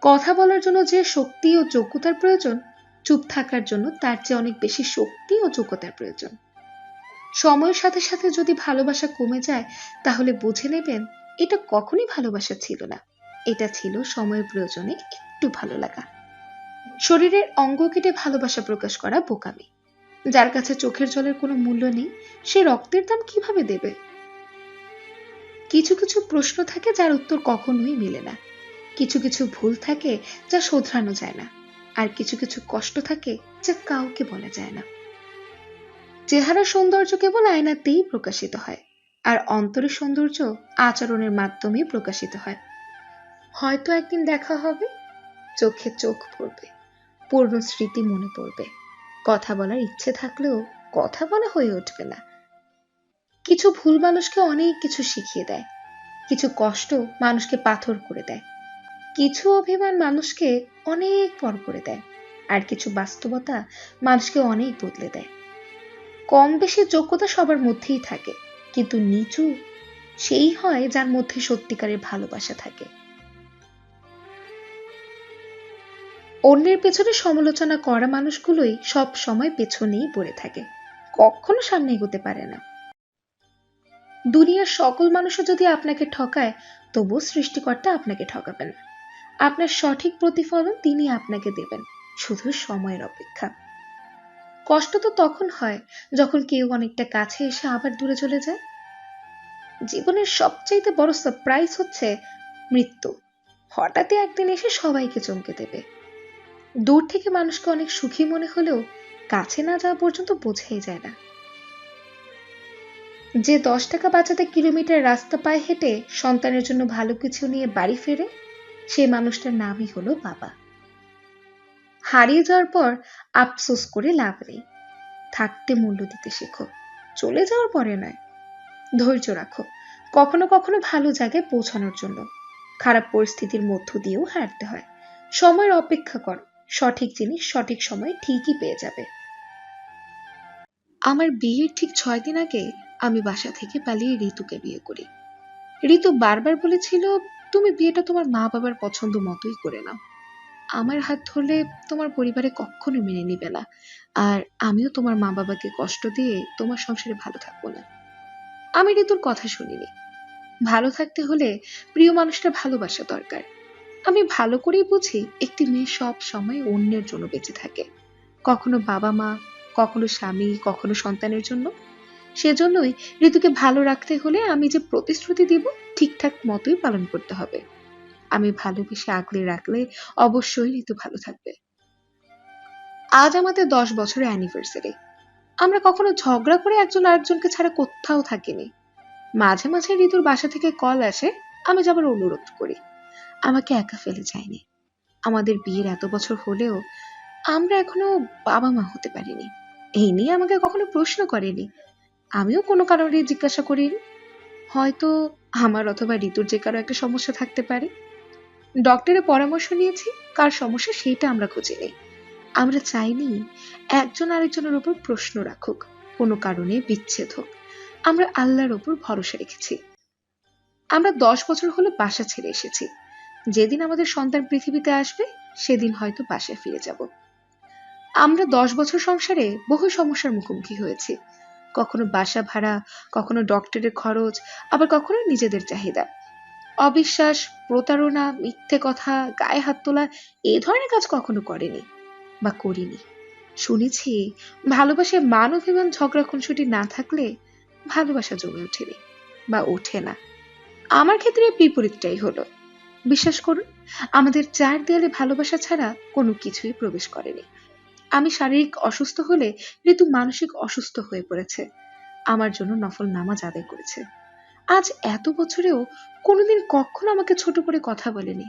কথা বলার জন্য যে শক্তি ও যোগ্যতার প্রয়োজন, চুপ থাকার জন্য তার চেয়ে অনেক বেশি শক্তি ও যোগ্যতার প্রয়োজন। সময়ের সাথে সাথে যদি ভালোবাসা কমে যায়, তাহলে বুঝে নেবেন এটা কখনোই ভালোবাসা ছিল না, এটা ছিল সময়ের প্রয়োজনে একটু ভালো লাগা। শরীরের অঙ্গ কেটে ভালোবাসা প্রকাশ করা বোকামি। যার কাছে চোখের জলের কোনো মূল্য নেই, সে রক্তের দাম কিভাবে দেবে? কিছু কিছু প্রশ্ন থাকে যার উত্তর কখনোই মেলে না, কিছু কিছু ভুল থাকে যা শোধরানো যায় না, আর কিছু কিছু কষ্ট থাকে যা কাউকে বলা যায় না। চেহারার সৌন্দর্য কেবল আয়নাতেই প্রকাশিত হয়, আর অন্তরের সৌন্দর্য আচরণের মাধ্যমে প্রকাশিত হয়। হয়তো একদিন দেখা হবে, চোখে চোখ পড়বে, পুরনো স্মৃতি মনে পড়বে, কথা বলার ইচ্ছে থাকলেও কথা বলা হয়ে উঠবে না। কিছু ভুল মানুষকে অনেক কিছু শিখিয়ে দেয়, কিছু কষ্ট মানুষকে পাথর করে দেয়, কিছু অভিমান মানুষকে অনেক পর করে দেয়, আর কিছু বাস্তবতা মানুষকে অনেক বদলে দেয়। কম বেশি যোগ্যতা সবার মধ্যেই থাকে, কিন্তু নিচু সেই হয় যার মধ্যে সত্যিকারের ভালোবাসা থাকে। অন্যের পেছনে সমালোচনা করা মানুষগুলোই সব সময় পেছনেই পড়ে থাকে, কখনো সামনে এগোতে পারে না। দুনিয়ার সকল মানুষও যদি আপনাকে ঠকায়, তবুও সৃষ্টিকর্তা আপনাকে ঠকাবেন না। আপনার সঠিক প্রতিফলন তিনি আপনাকে দেবেন, শুধু সময়ের অপেক্ষা। কষ্ট তো তখন হয় যখন কেউ অনেকটা কাছে এসে আবার দূরে চলে যায়। জীবনের সবচাইতে বড় সারপ্রাইজ হচ্ছে মৃত্যু। হঠাৎই একদিন এসে সবাইকে চমকে দেবে। দূর থেকে মানুষকে অনেক সুখী মনে হলেও কাছে না যাওয়া পর্যন্ত বোঝাই যায় না। যে 10 টাকা বাঁচাতে কিলোমিটার রাস্তা পায়ে হেঁটে সন্তানের জন্য ভালো কিছু নিয়ে বাড়ি ফেরে, সেই মানুষটার নামই হলো বাবা। হারিয়ে যাওয়ার পর আফসোস করে লাভ নেই। থাকতে মূল্য দিতে শেখো, চলে যাওয়ার পরে নয়। ধৈর্য রাখো, কখনো কখনো ভালো জায়গায় পৌঁছানোর জন্য খারাপ পরিস্থিতির মধ্য দিয়েও হারতে হয়। সময়ের অপেক্ষা করো, সঠিক জিনিস সঠিক সময়ে ঠিকই পেয়ে যাবে। আমার বিয়ের ঠিক 6 দিন আগে আমি বাসা থেকে পালিয়ে ঋতুকে বিয়ে করি। ঋতু বারবার বলেছিল, তুমি বিয়েটা তোমার মা বাবার পছন্দ মতোই করে নাও। আমার হাত ধরলে তোমার পরিবারে কখনো মেনে নিবে না, আর আমিও তোমার মা বাবাকে কষ্ট দিয়ে তোমার সংসারে ভালো থাকবো না। আমি ঋতুর কথা শুনিনি। ভালো থাকতে হলে প্রিয় মানুষটা ভালোবাসা দরকার। আমি ভালো করেই বুঝি একটি মেয়ে সব সময় অন্যের জন্য বেঁচে থাকে, কখনো বাবা মা, কখনো স্বামী, কখনো সন্তানের জন্য। সেজন্যই ঋতুকে ভালো রাখতে হলে আমি যে প্রতিশ্রুতি দিব ঠিকঠাক মতোই পালন করতে হবে। আমি ভালোবেসে আগলে রাখলে অবশ্যই ঋতু ভালো থাকবে। আজ আমাদের 10 বছরের অ্যানিভার্সারি। আমরা কখনো ঝগড়া করে একজন আরেকজনকে ছাড়া কোথাও থাকিনি। মাঝে মাঝে ঋতুর বাসা থেকে কল আসে, আমি যাবার অনুরোধ করি। আমাকে একা ফেলে যায়নি। আমাদের বিয়ের এত বছর হলেও আমরা এখনো বাবা মা হতে পারিনি। এই নিয়ে আমাকে কখনো প্রশ্ন করেনি, আমিও কোনো কারণে জিজ্ঞাসা করিনি। হয়তো আমার অথবা ঋতুর যে কারো একটা সমস্যা থাকতে পারে। ডক্টরের পরামর্শ নিয়েছি, কার সমস্যা সেটা আমরা খুঁজে নেই। আমরা চাইনি একজন আরেকজনের উপর প্রশ্ন রাখুক, কোনো কারণে বিচ্ছেদ হোক। আমরা আল্লাহর উপর ভরসা রেখেছি। আমরা 10 বছর হলো বাসা ছেড়ে এসেছি। যেদিন আমাদের সন্তান পৃথিবীতে আসবে সেদিন হয়তো বাসায় ফিরে যাব। আমরা 10 বছর সংসারে বহু সমস্যার মুখোমুখি হয়েছি। কখনো বাসা ভাড়া, কখনো ডক্টরের খরচ, আবার কখনো নিজেদের চাহিদা। অবিশ্বাস, প্রতারণা, মিথ্যে কথা, গায়ে হাত তোলা, এই ধরনের কাজ কখনো করেনি বা করিনি। শুনেছি ভালোবাসায় মান অভিমান ঝগড়া খুনসুটি না থাকলে ভালোবাসা জমে ওঠেনি বা ওঠে না। আমার ক্ষেত্রে বিপরীতটাই হলো। বিশ্বাস করুন, আমাদের 4 দেয়ালে ভালোবাসা ছাড়া কোনো কিছুই প্রবেশ করেনি। আমি শারীরিক অসুস্থ হলে ঋতু মানসিক অসুস্থ হয়ে পড়েছে, আমার জন্য নফল নামাজ আদায় করেছে। আজ এত বছরেও কোনোদিন কখনো আমাকে ছোট করে কথা বলেনি।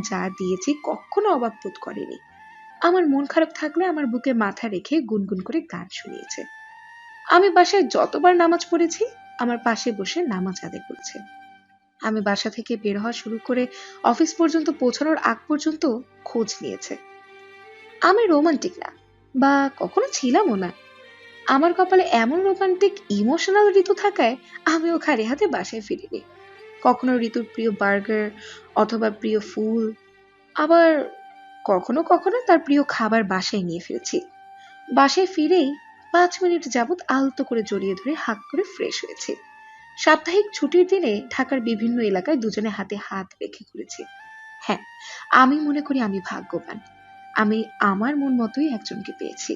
যা দিয়েছি কখনো অভাব বোধ করেনি। আমার মন খারাপ থাকলে আমার বুকে মাথা রেখে গুনগুন করে গান শুনিয়েছে। আমি বাসায় যতবার নামাজ পড়েছি আমার পাশে বসে নামাজ আদায় করেছে। আমি বাসা থেকে বের হওয়া শুরু করে অফিস পর্যন্ত পৌঁছানোর আগ পর্যন্ত খোঁজ নিয়েছে। আমি রোমান্টিক না, বা কখনো ছিলামও না। আমার কপালে এমন রোমান্টিক ইমোশনাল ঋতু থাকায় আমিও খালি হাতে বাসায় ফিরিনি। কখনো ঋতুর প্রিয় বার্গার অথবা প্রিয় ফুল, আবার কখনো কখনো তার প্রিয় খাবার বাসায় নিয়ে ফিরেছি। বাসায় ফিরেই 5 মিনিট যাবৎ আলতো করে জড়িয়ে ধরে হাক করে ফ্রেশ হয়েছি। সাপ্তাহিক ছুটির দিনে ঢাকার বিভিন্ন এলাকায় দুজনে হাতে হাত রেখে ঘুরেছি। হ্যাঁ, আমি মনে করি আমি ভাগ্যবান। আমি আমার মন মতোই একজনকে পেয়েছি।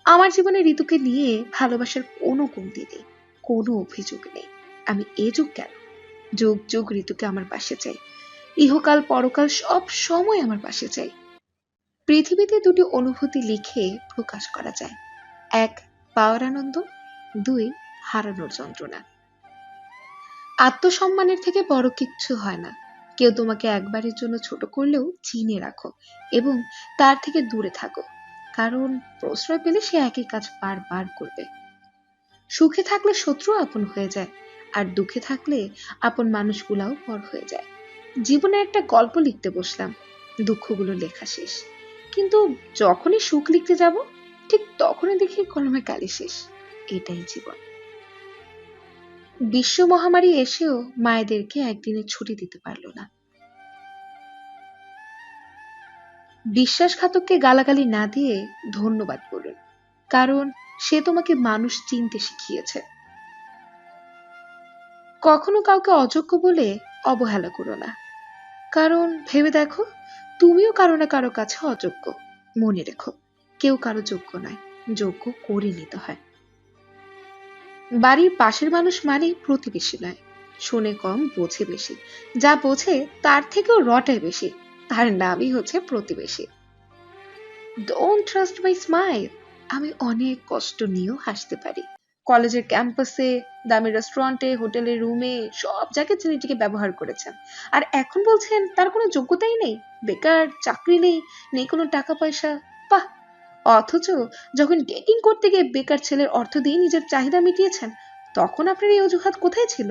আমার জীবনে ঋতুকে নিয়ে ভালোবাসার কোনো কমতি নেই, কোনো অভিযোগ নেই। আমি এ যুগ কেন, যুগ যুগ ঋতুকে আমার পাশে চাই। ইহকাল পরকাল সব সময় আমার পাশে চাই। পৃথিবীতে দুটি অনুভূতি লিখে প্রকাশ করা যায়: 1 পাওয়ার আনন্দ, 2 হারানোর যন্ত্রণা। আত্মসম্মানের থেকে বড় কিচ্ছু হয় না। কেউ তোমাকে একবারের জন্য ছোট করলেও চিনে রাখো এবং তার থেকে দূরে থাকো, কারণ প্রশ্রয় পেলে সে একই কাজ বারবার করবে। সুখে থাকলে শত্রু আপন হয়ে যায়, আর দুঃখে থাকলে আপন মানুষগুলাও পর হয়ে যায়। জীবনে একটা গল্প লিখতে বসলাম, দুঃখগুলো লেখা শেষ, কিন্তু যখনই সুখ লিখতে যাব ঠিক তখনই দেখি কলমে কালি শেষ। এটাই জীবন। বিশ্ব মহামারী এসেও মায়েদেরকে একদিনের ছুটি দিতে পারলো না। বিশ্বাসঘাতককে গালাগালি না দিয়ে ধন্যবাদ বলুন, কারণ সে তোমাকে মানুষ চিনতে শিখিয়েছে। কখনো কাউকে অযোগ্য বলে অবহেলা করো না, কারণ ভেবে দেখো তুমিও কারো না কারো কাছে অযোগ্য। মনে রেখো, কেউ কারো যোগ্য নয়, যোগ্য করে নিতে হয়। বাড়ির পাশের মানুষ মানেই প্রতিবেশী নয়। শোনে কম, বোঝে বেশি। যা বোঝে তার থেকেও রটায় বেশি, তার নামই হচ্ছে প্রতিবেশী। Don't trust my smile. আমি অনেক কষ্ট নিয়েও হাসতে পারি। কলেজের ক্যাম্পাসে, দামি রেস্টুরেন্টে, হোটেলের রুমে, সব জায়গায় ছেলেটিকে ব্যবহার করেছেন। আর এখন বলছেন তার কোনো যোগ্যতাই নেই, বেকার, চাকরি নেই, নেই কোনো টাকা পয়সা। বাহ! অথচ যখন ডেটিং করতে গিয়ে বেকার ছেলের অর্থ দিয়ে নিজের চাহিদা মিটিয়েছেন, তখন আপনার এই অজুহাত কোথায় ছিল?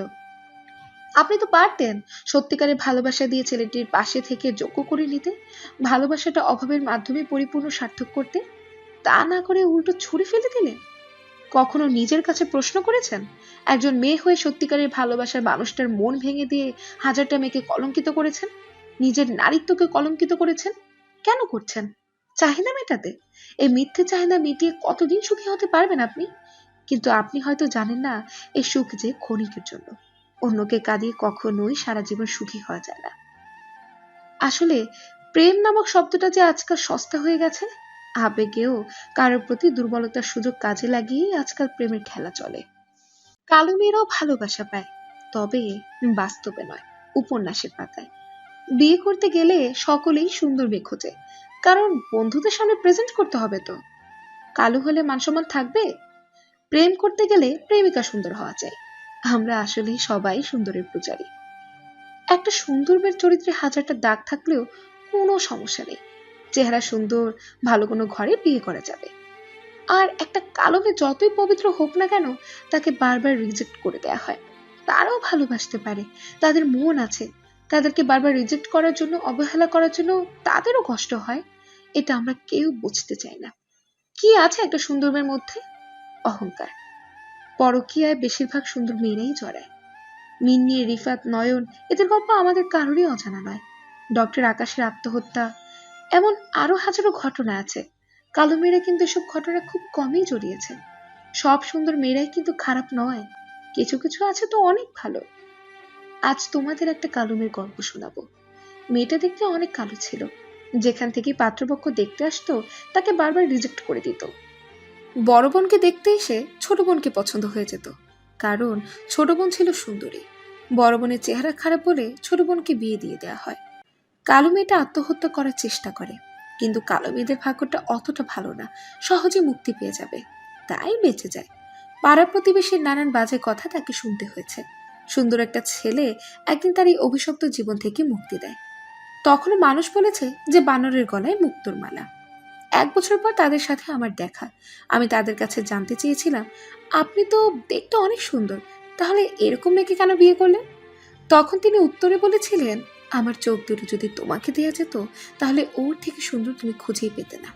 আপনি তো পারতেন সত্যিকারের ভালোবাসা দিয়ে ছেলেটির পাশে থেকে যোগ্য করে নিতে, ভালোবাসাটা অভাবের মাধ্যমে পরিপূর্ণ সার্থক করতে। তা না করে উল্টো ছুড়ে ফেলে দিলেন। কখনো নিজের কাছে প্রশ্ন করেছেন, একজন মেয়ে হয়ে সত্যিকারের ভালোবাসার মানুষটার মন ভেঙে দিয়ে হাজারটা মেয়েকে কলঙ্কিত করেছেন, নিজের নারীত্বকে কলঙ্কিত করেছেন? কেন করছেন? চাহিদা মেটাতে? এই মিথ্যে চাহিদা মিটিয়ে কতদিন সুখী হতে পারবেন আপনি? কিন্তু আপনি হয়তো জানেন না, এই সুখ যে ক্ষণিকের জন্য। অন্যকে কাঁদিয়ে কখনোই সারা জীবন সুখী হওয়া যায় না। আসলে প্রেম নামক শব্দটা যে আজকাল সস্তা হয়ে গেছে। আবেগেও কারোর প্রতি দুর্বলতার সুযোগ কাজে লাগিয়েই আজকাল প্রেমের খেলা চলে। কালো মেয়েরাও ভালোবাসা পায়, তবে বাস্তবে নয়, উপন্যাসের পাতায়। বিয়ে করতে গেলে সকলেই সুন্দর মেয়ে খোঁজে, কারণ বন্ধুদের সামনে প্রেজেন্ট করতে হবে তো। কালো হলে মানসম্মান থাকবে? প্রেম করতে গেলে প্রেমিকা সুন্দর হওয়া চাই। আমরা আসলে সবাই সুন্দরের পূজারী। একটা সুন্দর মেয়ের চরিত্রে হাজারটা দাগ থাকলেও কোনো সমস্যা নেই, চেহারা সুন্দর, ভালো কোনো ঘরে বিয়ে করা যাবে। আর একটা কালো মেয়ে যতই পবিত্র হোক না কেন, তাকে বারবার রিজেক্ট করে দেয়া হয়। তারাও ভালোবাসতে পারে, তাদের মন আছে। তাদেরকে বারবার রিজেক্ট করার জন্য, অবহেলা করার জন্য তাদেরও কষ্ট হয়। এটা আমরা কেউ বুঝতে চাই না। কি আছে একটা সুন্দর মেয়ের মধ্যে? অহংকার। পরকীয়ায় বেশিরভাগ সুন্দর মেয়েরাই জড়ায়। মিন্নি, রিফাত, নয়ন, এদের গল্প আমাদের কারোরই অজানা নয়। ডক্টর আকাশের আত্মহত্যা, এমন আরো হাজারো ঘটনা আছে। কালো মেয়েরা কিন্তু এসব ঘটনা খুব কমই জড়িয়েছে। সব সুন্দর মেয়েরাই কিন্তু খারাপ নয়, কিছু কিছু আছে তো অনেক ভালো। আজ তোমাদের একটা কালো মেয়ের গল্প শোনাবো। মেয়েটা দেখতে অনেক কালো ছিল। যেখান থেকে পাত্রপক্ষ দেখতে আসতো, তাকে বারবার রিজেক্ট করে দিত। বড় বোনকে দেখতে এসে ছোট বোনকে পছন্দ হয়ে যেত, কারণ ছোট বোন ছিল সুন্দরী। বড় বোনের চেহারা খারাপ বলে ছোট বোনকে বিয়ে দিয়ে দেওয়া হয়। কালো মেয়েটা আত্মহত্যা করার চেষ্টা করে, কিন্তু কালো মেয়েদের ভাগ্যটা অতটা ভালো না, সহজে মুক্তি পেয়ে যাবে, তাই বেঁচে যায়। পাড়া প্রতিবেশীর নানান বাজে কথা তাকে শুনতে হয়েছে। সুন্দর একটা ছেলে একদিন তার এই অভিশপ্ত জীবন থেকে মুক্তি দেয়। তখনও মানুষ বলেছে যে বানরের গলায় মুক্তোর মালা। 1 বছর পর তাদের সাথে আমার দেখা। আমি তাদের কাছে জানতে চেয়েছিলাম, আপনি তো দেখতে অনেক সুন্দর, তাহলে এরকম মেয়েকে কেন বিয়ে করলেন? তখন তিনি উত্তরে বলেছিলেন, আমার চোখ দুটো যদি তোমাকে দেয়া যেত, তাহলে ওর থেকে সুন্দর তুমি খুঁজেই পেতে না।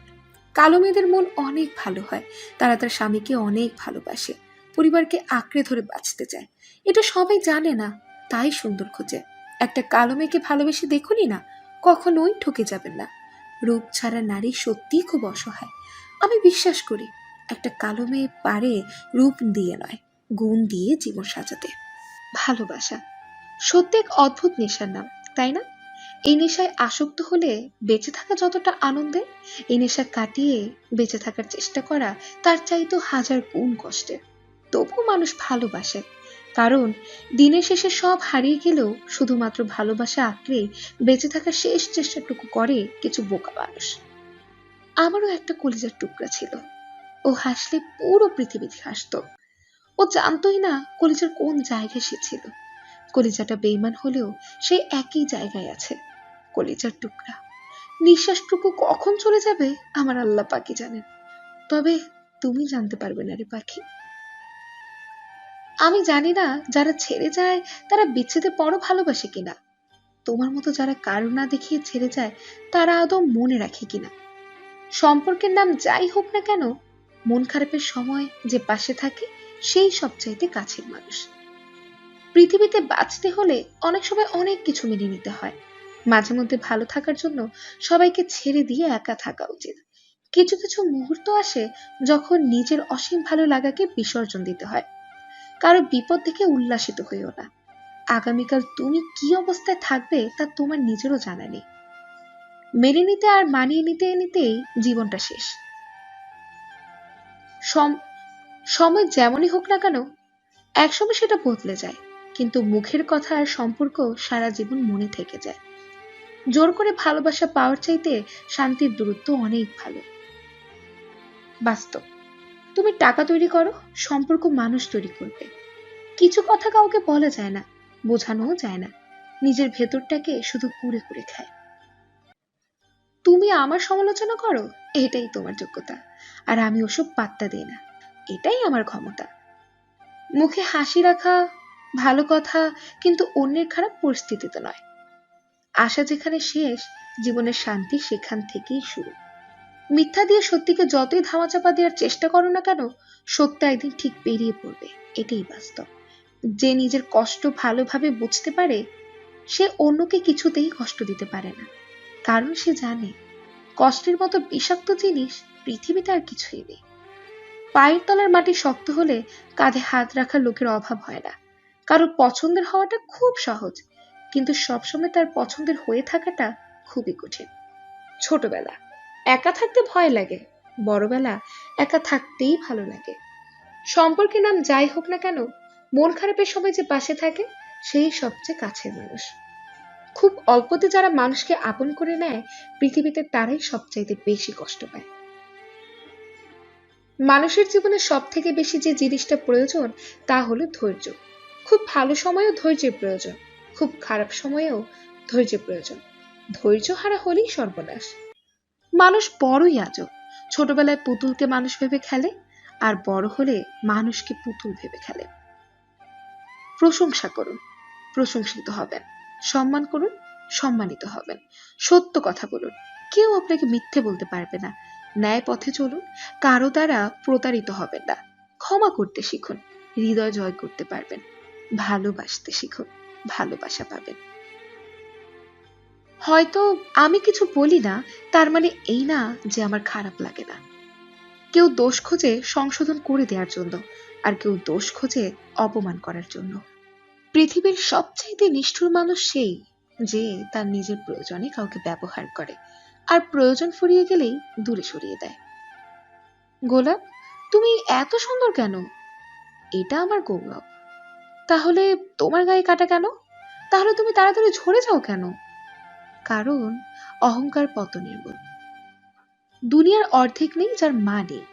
কালো মেয়েদের মন অনেক ভালো হয়, তারা তার স্বামীকে অনেক ভালোবাসে, পরিবারকে আঁকড়ে ধরে বাঁচতে চায়। এটা সবাই জানে না, তাই সুন্দর খোঁজে। একটা কালো মেয়েকে ভালোবেসে দেখুনি না, কখনোই ঠকে যাবেন না। রূপ ছাড়া নারী সত্যিই খুব অসহায়। আমি বিশ্বাস করি একটা কালো মেয়ে পারে রূপ দিয়ে নয়, গুণ দিয়ে জীবন সাজাতে। ভালোবাসা সত্যি এক অদ্ভুত নেশার নাম, তাই না? এই নেশায় আসক্ত হলে বেঁচে থাকা যতটা আনন্দের, এই নেশা কাটিয়ে বেঁচে থাকার চেষ্টা করা তার চাইতো 1000 গুণ কষ্টের। তবুও মানুষ ভালোবাসে, কারণ দিনের শেষে সব হারিয়ে গেলেও শুধুমাত্র ভালোবাসা আঁকড়ে বেঁচে থাকার শেষ চেষ্টাটুকু করে কিছু বোকা মানুষ। আমারও একটা কলিজার টুকরা ছিল। ও হাসলে পুরো পৃথিবী হাসতো। ও জানতোই না কলিজার কোন জায়গায় সে ছিল। কলিজাটা বেইমান হলেও সে একই জায়গায় আছে। কলিজার টুকরা। নিঃশ্বাসটুকু কখন চলে যাবে আমার আল্লাহ পাকি জানেন, তবে তুমি জানতে পারবে না রে পাখি। আমি জানি না যারা ছেড়ে যায় তারা বিচ্ছেদের পরও ভালোবাসে কিনা। তোমার মতো যারা কারণ না দেখিয়ে ছেড়ে যায়, তারা আদৌ মনে রাখে কিনা। সম্পর্কের নাম যাই হোক না কেন, মন খারাপের সময় যে পাশে থাকে সেই সবচাইতে কাছের মানুষ। পৃথিবীতে বাঁচতে হলে অনেক সময় অনেক কিছু মেনে নিতে হয়। মাঝে মধ্যে ভালো থাকার জন্য সবাইকে ছেড়ে দিয়ে একা থাকা উচিত। কিছু কিছু মুহূর্ত আসে যখন নিজের অসীম ভালো লাগাকে বিসর্জন দিতে হয়। কারো বিপদ দেখে উল্লাসিত হইও না। আগামীকাল তুমি কি অবস্থায় থাকবে তা তোমার নিজেরও জানা নেই। মেনে নিতে আর মানিয়ে নিতে নিতেই জীবনটা শেষ। সময় যেমনই হোক না কেন, একসময় সেটা বদলে যায়, কিন্তু মুখের কথা আর সম্পর্ক সারা জীবন মনে থেকে যায়। জোর করে ভালোবাসা পাওয়ার চাইতে শান্তির দূরত্ব অনেক ভালো। বাস্তব, তুমি টাকা তৈরি করো, সম্পর্ক মানুষ তৈরি করবে। কিছু কথা কাউকে বলা যায় না, বোঝানোও যায় না, নিজের ভেতরটাকে শুধু কুড়ে কুড়ে খায়। তুমি আমার সমালোচনা করো, এটাই তোমার যোগ্যতা, আর আমি ওসব পাত্তা দিই না, এটাই আমার ক্ষমতা। মুখে হাসি রাখা, ভালো কথা, কিন্তু অন্যের খারাপ পরিস্থিতিতে নয়। আশা যেখানে শেষ, জীবনের শান্তি সেখান থেকেই শুরু। মিথ্যা দিয়ে সত্যিকে যতই ধামাচাপা দেওয়ার চেষ্টা করো না কেন, সত্য একদিন ঠিক বেরিয়ে পড়বে, এটাই বাস্তব। যে নিজের কষ্ট ভালোভাবে বুঝতে পারে, সে অন্যকে কিছুতেই কষ্ট দিতে পারে না, কারণ সে জানে কষ্টের মতো বিষাক্ত জিনিস পৃথিবীতে আর কিছুই নেই। পায়ের তলার মাটি শক্ত হলে কাঁধে হাত রাখার লোকের অভাব হয় না। কারো পছন্দের হওয়াটা খুব সহজ, কিন্তু সবসময় তার পছন্দের হয়ে থাকাটা খুবই কঠিন। ছোটবেলা একা থাকতে ভয় লাগে, বড়বেলা একা থাকতেই ভালো লাগে। সম্পর্কের নাম যাই হোক না কেন, মন খারাপের সময় যে পাশে থাকে, সেই সবচেয়ে কাছের মানুষ। খুব অল্পতে যারা মানুষকে আপন করে নেয়, পৃথিবীতে তারাই সবচাইতে বেশি কষ্ট পায়। মানুষের জীবনে সব থেকে বেশি যে জিনিসটা প্রয়োজন, তা হলো ধৈর্য। খুব ভালো সময়েও ধৈর্যের প্রয়োজন, খুব খারাপ সময়েও ধৈর্যের প্রয়োজন। ধৈর্য হারা হলেই সর্বনাশ। মানুষ বড়ই আজব। ছোটবেলায় পুতুলকে মানুষ ভেবে খেলে, আর বড় হলে মানুষকে পুতুল ভেবে খেলে। প্রশংসা করুন, প্রশংসিত হবেন। সম্মান করুন, সম্মানিত হবেন। সত্য কথা বলুন, কেউ আপনাকে মিথ্যে বলতে পারবে না। ন্যায় পথে চলুন, কারো দ্বারা প্রতারিত হবেন না। ক্ষমা করতে শিখুন, হৃদয় জয় করতে পারবেন। ভালোবাসতে শিখুন, ভালোবাসা পাবেন। হয়তো আমি কিছু বলি না, তার মানে এই না যে আমার খারাপ লাগে না। কেউ দোষ খোঁজে সংশোধন করে দেওয়ার জন্য, আর কেউ দোষ খোঁজে অপমান করার জন্য। পৃথিবীর সবচাইতে নিষ্ঠুর মানুষ সেই, যে তার নিজের প্রয়োজনে কাউকে ব্যবহার করে, আর প্রয়োজন ফুরিয়ে গেলেই দূরে সরিয়ে দেয়। গোলাপ, তুমি এত সুন্দর কেন? এটা আমার গৌরব। তাহলে তোমার গায়ে কাটা কেন? তাহলে তুমি তাড়াতাড়ি ঝরে যাও কেন? কারণ অহংকার পতনের মূল। দুনিয়ার অর্ধেক নেই যার মা নেই,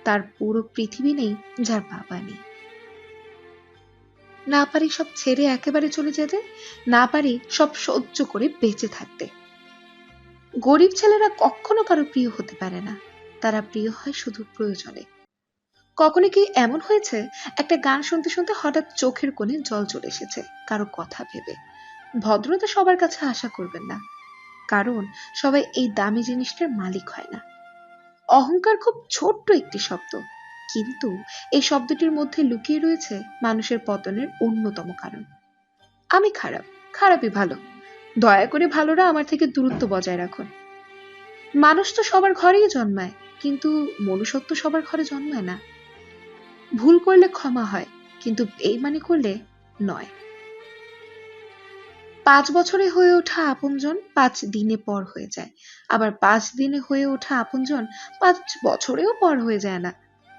তার পুরো পৃথিবী নেই যার বাবা নেই। না পারি সব ছেড়ে একেবারে চলে যেতে, না পারি সব সহ্য করে বেঁচে থাকতে। গরিব ছেলেরা কখনো কারো প্রিয় হতে পারে না, তারা প্রিয় হয় শুধু প্রয়োজনে। কখনো কি এমন হয়েছে, একটা গান শুনতে শুনতে হঠাৎ চোখের কোণে জল চলে এসেছে কারো কথা ভেবে? ভদ্রতা সবার কাছে আশা করবেন না, কারণ সবাই এই দামি জিনিসটার মালিক হয় না। অহংকার খুব ছোট্ট একটি শব্দ, কিন্তু এই শব্দটির মধ্যে লুকিয়ে রয়েছে মানুষের পতনের অন্যতম কারণ। আমি খারাপ, খারাপই ভালো, দয়া করে ভালোরা আমার থেকে দূরত্ব বজায় রাখুন। মানুষ তো সবার ঘরেই জন্মায়, কিন্তু মনুষ্যত্ব সবার ঘরে জন্মায় না। ভুল করলে ক্ষমা হয়, কিন্তু বেইমানি করলে নয়। 5 বছরে হয়ে ওঠা আপনজন 5 দিনে পর হয়ে যায়, আবার 5 দিনে হয়ে ওঠা আপনজন 5 বছরেও পর হয়ে যায় না,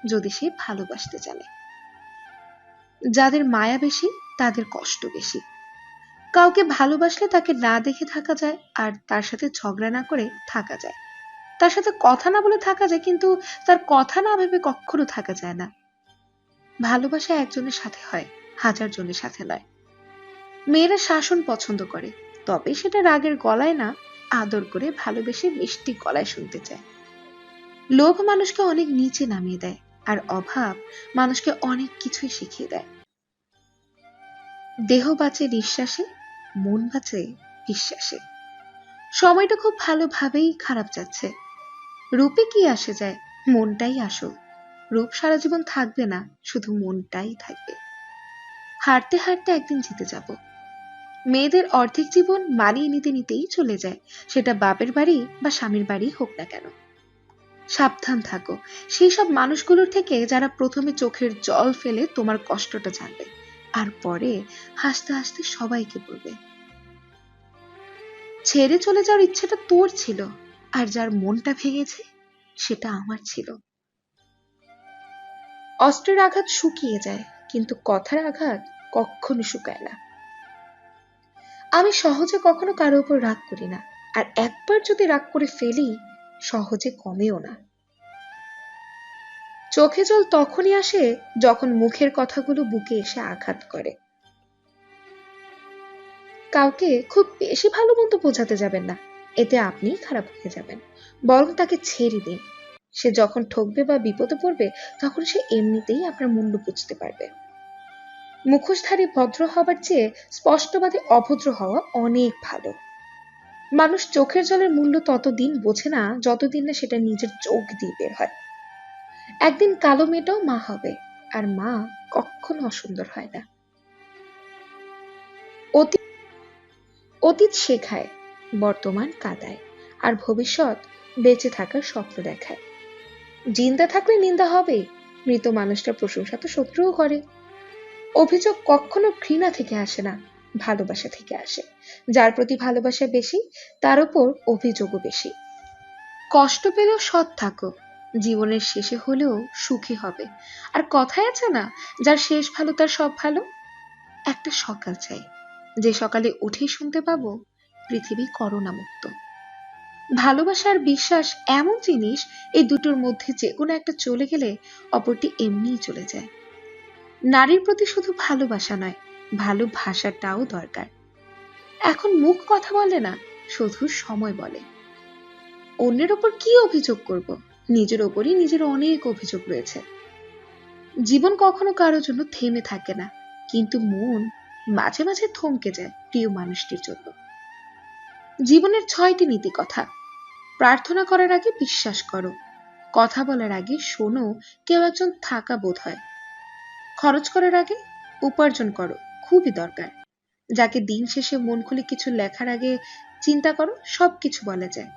যদি সে ভালোবাসতে জানে। যাদের মায়া বেশি, তাদের কষ্ট বেশি। কাউকে ভালোবাসলে তাকে না দেখে থাকা যায়, আর তার সাথে ঝগড়া না করে থাকা যায়। তার সাথে কথা না বলে থাকা যায়, কিন্তু তার কথা না ভেবে কখনো থাকা যায় না। ভালোবাসা একজনের সাথে হয়, 1000 জনের সাথে নয়। মেয়েরা শাসন পছন্দ করে, তবে সেটা রাগের গলায় না, আদর করে ভালোবেসে মিষ্টি গলায় শুনতে চায়। লোভ মানুষকে অনেক নিচে নামিয়ে দেয়, আর অভাব মানুষকে অনেক কিছুই শিখিয়ে দেয়। দেহ বাঁচে নিঃশ্বাসে, মন বাঁচে বিশ্বাসে। সময়টা খুব ভালোভাবেই খারাপ যাচ্ছে। রূপে কি আসে যায়, মনটাই আসল। রূপ সারা জীবন থাকবে না, শুধু মনটাই থাকবে। হারতে হারতে একদিন জিতে যাব। মেয়েদের অর্ধেক জীবন মানিয়ে নিতে নিতেই চলে যায়, সেটা বাপের বাড়ি বা স্বামীর বাড়ি হোক না কেন। সাবধান থাকো সেই সব মানুষগুলোর থেকে যারা প্রথমে চোখের জল ফেলে তোমার কষ্টটা জানবে, আর পরে হাসতে হাসতে সবাইকে বলবে ছেড়ে চলে যাওয়ার ইচ্ছেটা তোর ছিল, আর যার মনটা ভেঙেছে সেটা আমার ছিল। অস্ত্রের আঘাত শুকিয়ে যায়, কিন্তু কথার আঘাত কখনো শুকায় না। আমি সহজে কখনো কারো উপর রাগ করি না, আর একবার যদি রাগ করে ফেলি সহজে কমেও না। চোখে জল তখনই আসে যখন মুখের কথাগুলো বুকে এসে আঘাত করে। কাউকে খুব বেশি ভালো মন্দ বোঝাতে যাবেন না, এতে আপনিই খারাপ হয়ে যাবেন। বরং তাকে ছেড়ে দিন। সে যখন ঠকবে বা বিপদে পড়বে তখন সে এমনিতেই আপনার মূল্য বুঝতে পারবে। মুখোশধারী ভদ্র হবার চেয়ে স্পষ্টবাদী অভদ্র হওয়া অনেক ভালো। মানুষ চোখের জলের মূল্য ততদিন বোঝে না যতদিন না সেটা নিজের চোখ দিয়ে বের হয়। একদিন কালো মেয়েটাও মা হবে, আর মা কখনো অসুন্দর হয় না। অতীত অতীত শেখায়, বর্তমান কাঁদায়, আর ভবিষ্যৎ বেঁচে থাকার স্বপ্ন দেখায়। জিন্দা থাকলে নিন্দা হবে, মৃত মানুষটার প্রশংসা তো শত্রুও করে। অভিযোগ কখনো ঘৃণা থেকে আসে না, ভালোবাসা থেকে আসে। যার প্রতি ভালোবাসা বেশি তার উপর অভিযোগও বেশি। কষ্ট পেলেও সৎ থাকো, জীবনের শেষে হলেও সুখী হবে। আর কথায় আছে না, যার শেষ ভালো তার সব ভালো। একটা সকাল চাই, যে সকালে উঠেই শুনতে পাবো পৃথিবী করোনা মুক্ত। ভালোবাসা আর বিশ্বাস এমন জিনিস, এই দুটোর মধ্যে যে কোনো একটা চলে গেলে অপরটি এমনিই চলে যায়। নারীর প্রতি শুধু ভালোবাসা নয়, ভালোবাসাটাও দরকার। এখন মুখ কথা বলে না, শুধু সময় বলে। অন্যের ওপর কি অভিযোগ করব, নিজের ওপরই নিজের অনেক অভিযোগ রয়েছে। জীবন কখনো কারোর জন্য থেমে থাকে না, কিন্তু মন মাঝে মাঝে থমকে যায় প্রিয় মানুষটির জন্য। জীবনের 6টি নীতি কথা। প্রার্থনা করার আগে বিশ্বাস করো, কথা বলার আগে শোনো কেউ একজন থাকা বোধ হয়, খরচ করার আগে উপার্জন করো, খুবই দরকার। যাকে দিন শেষে মন খুলে কিছু লেখার আগে চিন্তা করো, সবকিছু বলা যায়।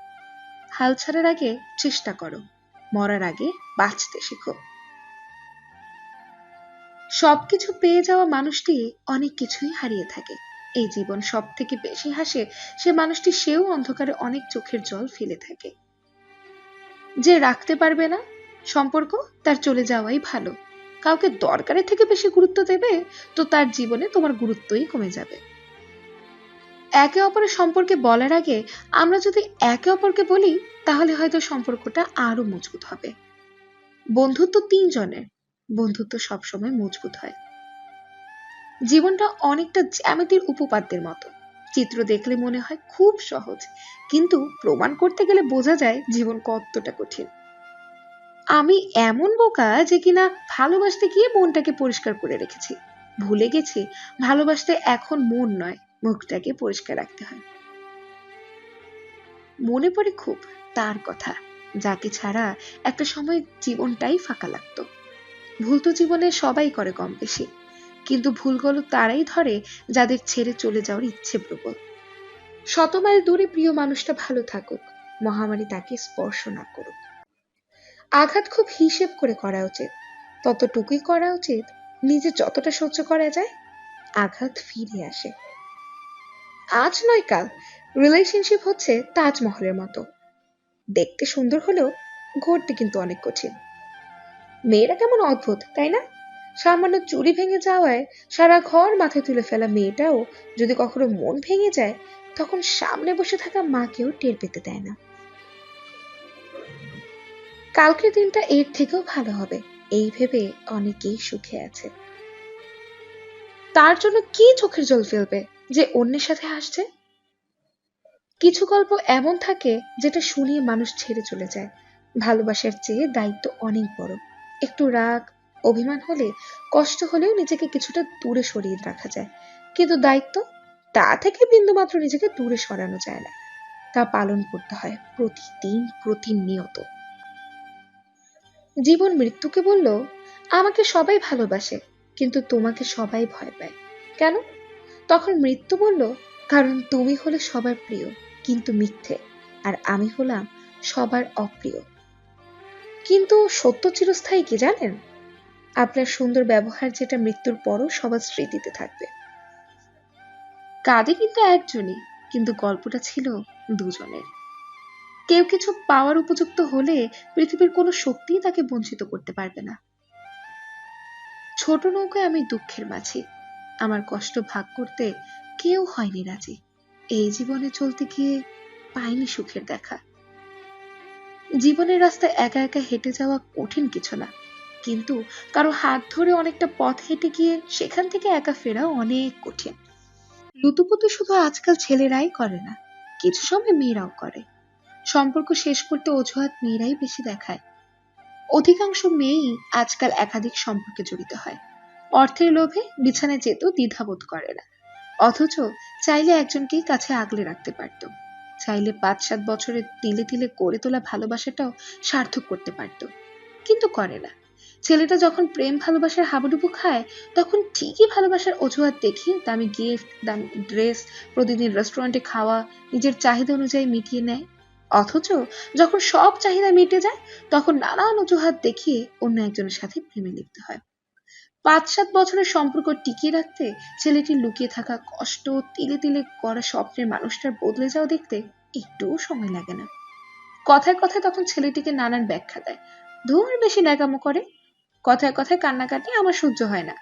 হাল ছাড়ার আগে চেষ্টা করো, মরার আগে বাঁচতে শেখো। সবকিছু পেয়ে যাওয়া মানুষটি অনেক কিছুই হারিয়ে থাকে। এই জীবন সব থেকে বেশি হাসে সে মানুষটি, সেও অন্ধকারে অনেক চোখের জল ফেলে থাকে। যে রাখতে পারবে না সম্পর্ক, তার চলে যাওয়াই ভালো। কাউকে দরকারের থেকে বেশি গুরুত্ব দেবে তো তার জীবনে তোমার গুরুত্বই কমে যাবে। একে অপরের সম্পর্কে বলার আগে আমরা যদি একে অপরকে বলি তাহলে হয়তো সম্পর্কটা আরো মজবুত হবে। বন্ধুত্ব 3 জনের, বন্ধুত্ব সবসময় মজবুত হয়। জীবনটা অনেকটা জ্যামিতির উপপাদ্যের মতো। চিত্র দেখলে মনে হয় খুব সহজ, কিন্তু প্রমাণ করতে গেলে বোঝা যায় জীবন কতটা কঠিন। আমি এমন বোকা যে কিনা ভালোবাসতে গিয়ে মনটাকে পরিষ্কার করে রেখেছি, ভুলে গেছি ভালোবাসতে এখন মন নয়, মুখটাকে পরিষ্কার রাখতে হয়। মনে পড়ে খুব তার কথা, যাকে ছাড়া একটা সময় জীবনটাই ফাঁকা লাগতো। ভুল তো জীবনে সবাই করে কম বেশি, কিন্তু ভুলগুলো তারাই ধরে যাদের ছেড়ে চলে যাওয়ার ইচ্ছে প্রবল। 100 মাইল দূরে প্রিয় মানুষটা ভালো থাকুক, মহামারী তাকে স্পর্শ না করুক। আঘাত খুব হিসেব করে করা উচিত, ততটুকুই করা উচিত নিজে যতটা সহ্য করা যায়। আঘাত ফিরে আসে, আজ নয় কাল। রিলেশনশিপ হচ্ছে তাজমহলের মতো, দেখতে সুন্দর হলেও গড়তে কিন্তু অনেক কঠিন। মেয়েরা কেমন অদ্ভুত তাই না? সামান্য চুরি ভেঙে যাওয়ায় সারা ঘর মাথায় তুলে ফেলা মেয়েটাও যদি কখনো মন ভেঙে যায়, তখন সামনে বসে থাকা মাকেও টের পেতে দেয় না। কালকের দিনটা এর থেকেও ভালো হবে, এই ভেবে অনেকেই সুখে আছে। তার জন্য কি চোখের জল ফেলবে যে অন্যের সাথে হাসছে? কিছু গল্প এমন থাকে যেটা শুনিয়ে মানুষ ছেড়ে চলে যায়। ভালোবাসার চেয়ে দায়িত্ব অনেক বড়। একটু রাগ অভিমান হলে, কষ্ট হলেও নিজেকে কিছুটা দূরে সরিয়ে রাখা যায়, কিন্তু দায়িত্ব, তা থেকে বিন্দুমাত্র নিজেকে দূরে সরানো যায় না। তা পালন করতে হয় প্রতিদিন, প্রতিনিয়ত। জীবন মৃত্যুকে বলল, আমাকে সবাই ভালোবাসে, কিন্তু তোমাকে সবাই ভয় পায়। কেন? তখন মৃত্যু বলল, কারণ তুমি হলে সবার প্রিয় কিন্তু মিথ্যে, আর আমি হলাম সবার অপ্রিয়। কিন্তু সত্য চিরস্থায়ী কি জানেন? আপনার সুন্দর ব্যবহার যেটা মৃত্যুর পরও সবার স্মৃতিতে থাকবে। কাঁদে কিন্তু একজনই, কিন্তু গল্পটা ছিল দুজনের। কেউ কিছু পাওয়ার উপযুক্ত হলে পৃথিবীর কোনো শক্তিই তাকে বঞ্চিত করতে পারবে না। ছোট নৌকায় আমি দুঃখের মাঝি, আমার কষ্ট ভাগ করতে কেউ হয়নি রাজি। এই জীবনে চলতে গিয়ে পাইনি সুখের দেখা। জীবনের রাস্তায় একা একা হেঁটে যাওয়া কঠিন কিছু না, কিন্তু কারো হাত ধরে অনেকটা পথ হেঁটে গিয়ে সেখান থেকে একা ফেরা অনেক কঠিন। লুতুপুতু শুধু আজকাল ছেলেরাই করে না, কিছু সময় মেয়েরাও করে। সম্পর্ক শেষ করতে অজুহাত মেয়েরাই বেশি দেখায়। অধিকাংশ মেয়েই আজকাল একাধিক সম্পর্কে জড়িত হয়। অর্থের লোভে বিছানায় যেতেও দ্বিধাবোধ করে না, অথচ চাইলে একজনকেই কাছে আগলে রাখতে পারত। চাইলে ৫-৭ বছরে তিলে তিলে গড়ে তোলা ভালোবাসাটাও সার্থক করতে পারত, কিন্তু করে না। ছেলেটা যখন প্রেম ভালোবাসার হাবুডুবু খায়, তখন ঠিকই ভালোবাসার অজুহাত দেখিয়ে দামি গিফট, দামি ড্রেস, প্রতিদিন রেস্টুরেন্টে খাওয়া নিজের চাহিদা অনুযায়ী মিটিয়ে নেয়। অথচ যখন সব চাহিদা মিটে যায়, তখন নানান অজুহাত দেখিয়ে অন্য একজনের সাথে প্রেমে লিপ্ত হয়। ৫-৭ বছরের সম্পর্ক টিকিয়ে রাখতে ছেলেটির লুকিয়ে থাকা কষ্ট, তিলে তিলে গড়া স্বপ্নের মানুষটার বদলে যাওয়া দেখতে একটুও সময় লাগে না। কথায় কথায় তখন ছেলেটিকে নানান ব্যাখ্যা দেয়, ধুর বেশি ন্যাকামো করে, কথায় কথায় কান্নাকাটি আমার সহ্য হয় না।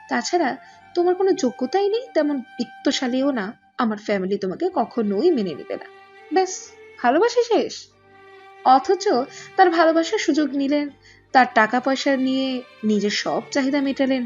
তাছাড়া তোমার কোনো যোগ্যতাই নেই, তেমন বিত্তশালীও না, আমার ফ্যামিলি তোমাকে কখনোই মেনে নেবে না। ব্যাস, ভালোবাসা শেষ। অথচ তার ভালোবাসার সুযোগ নিলেন, তার টাকা পয়সা নিয়ে নিজের সব চাহিদা মেটালেন।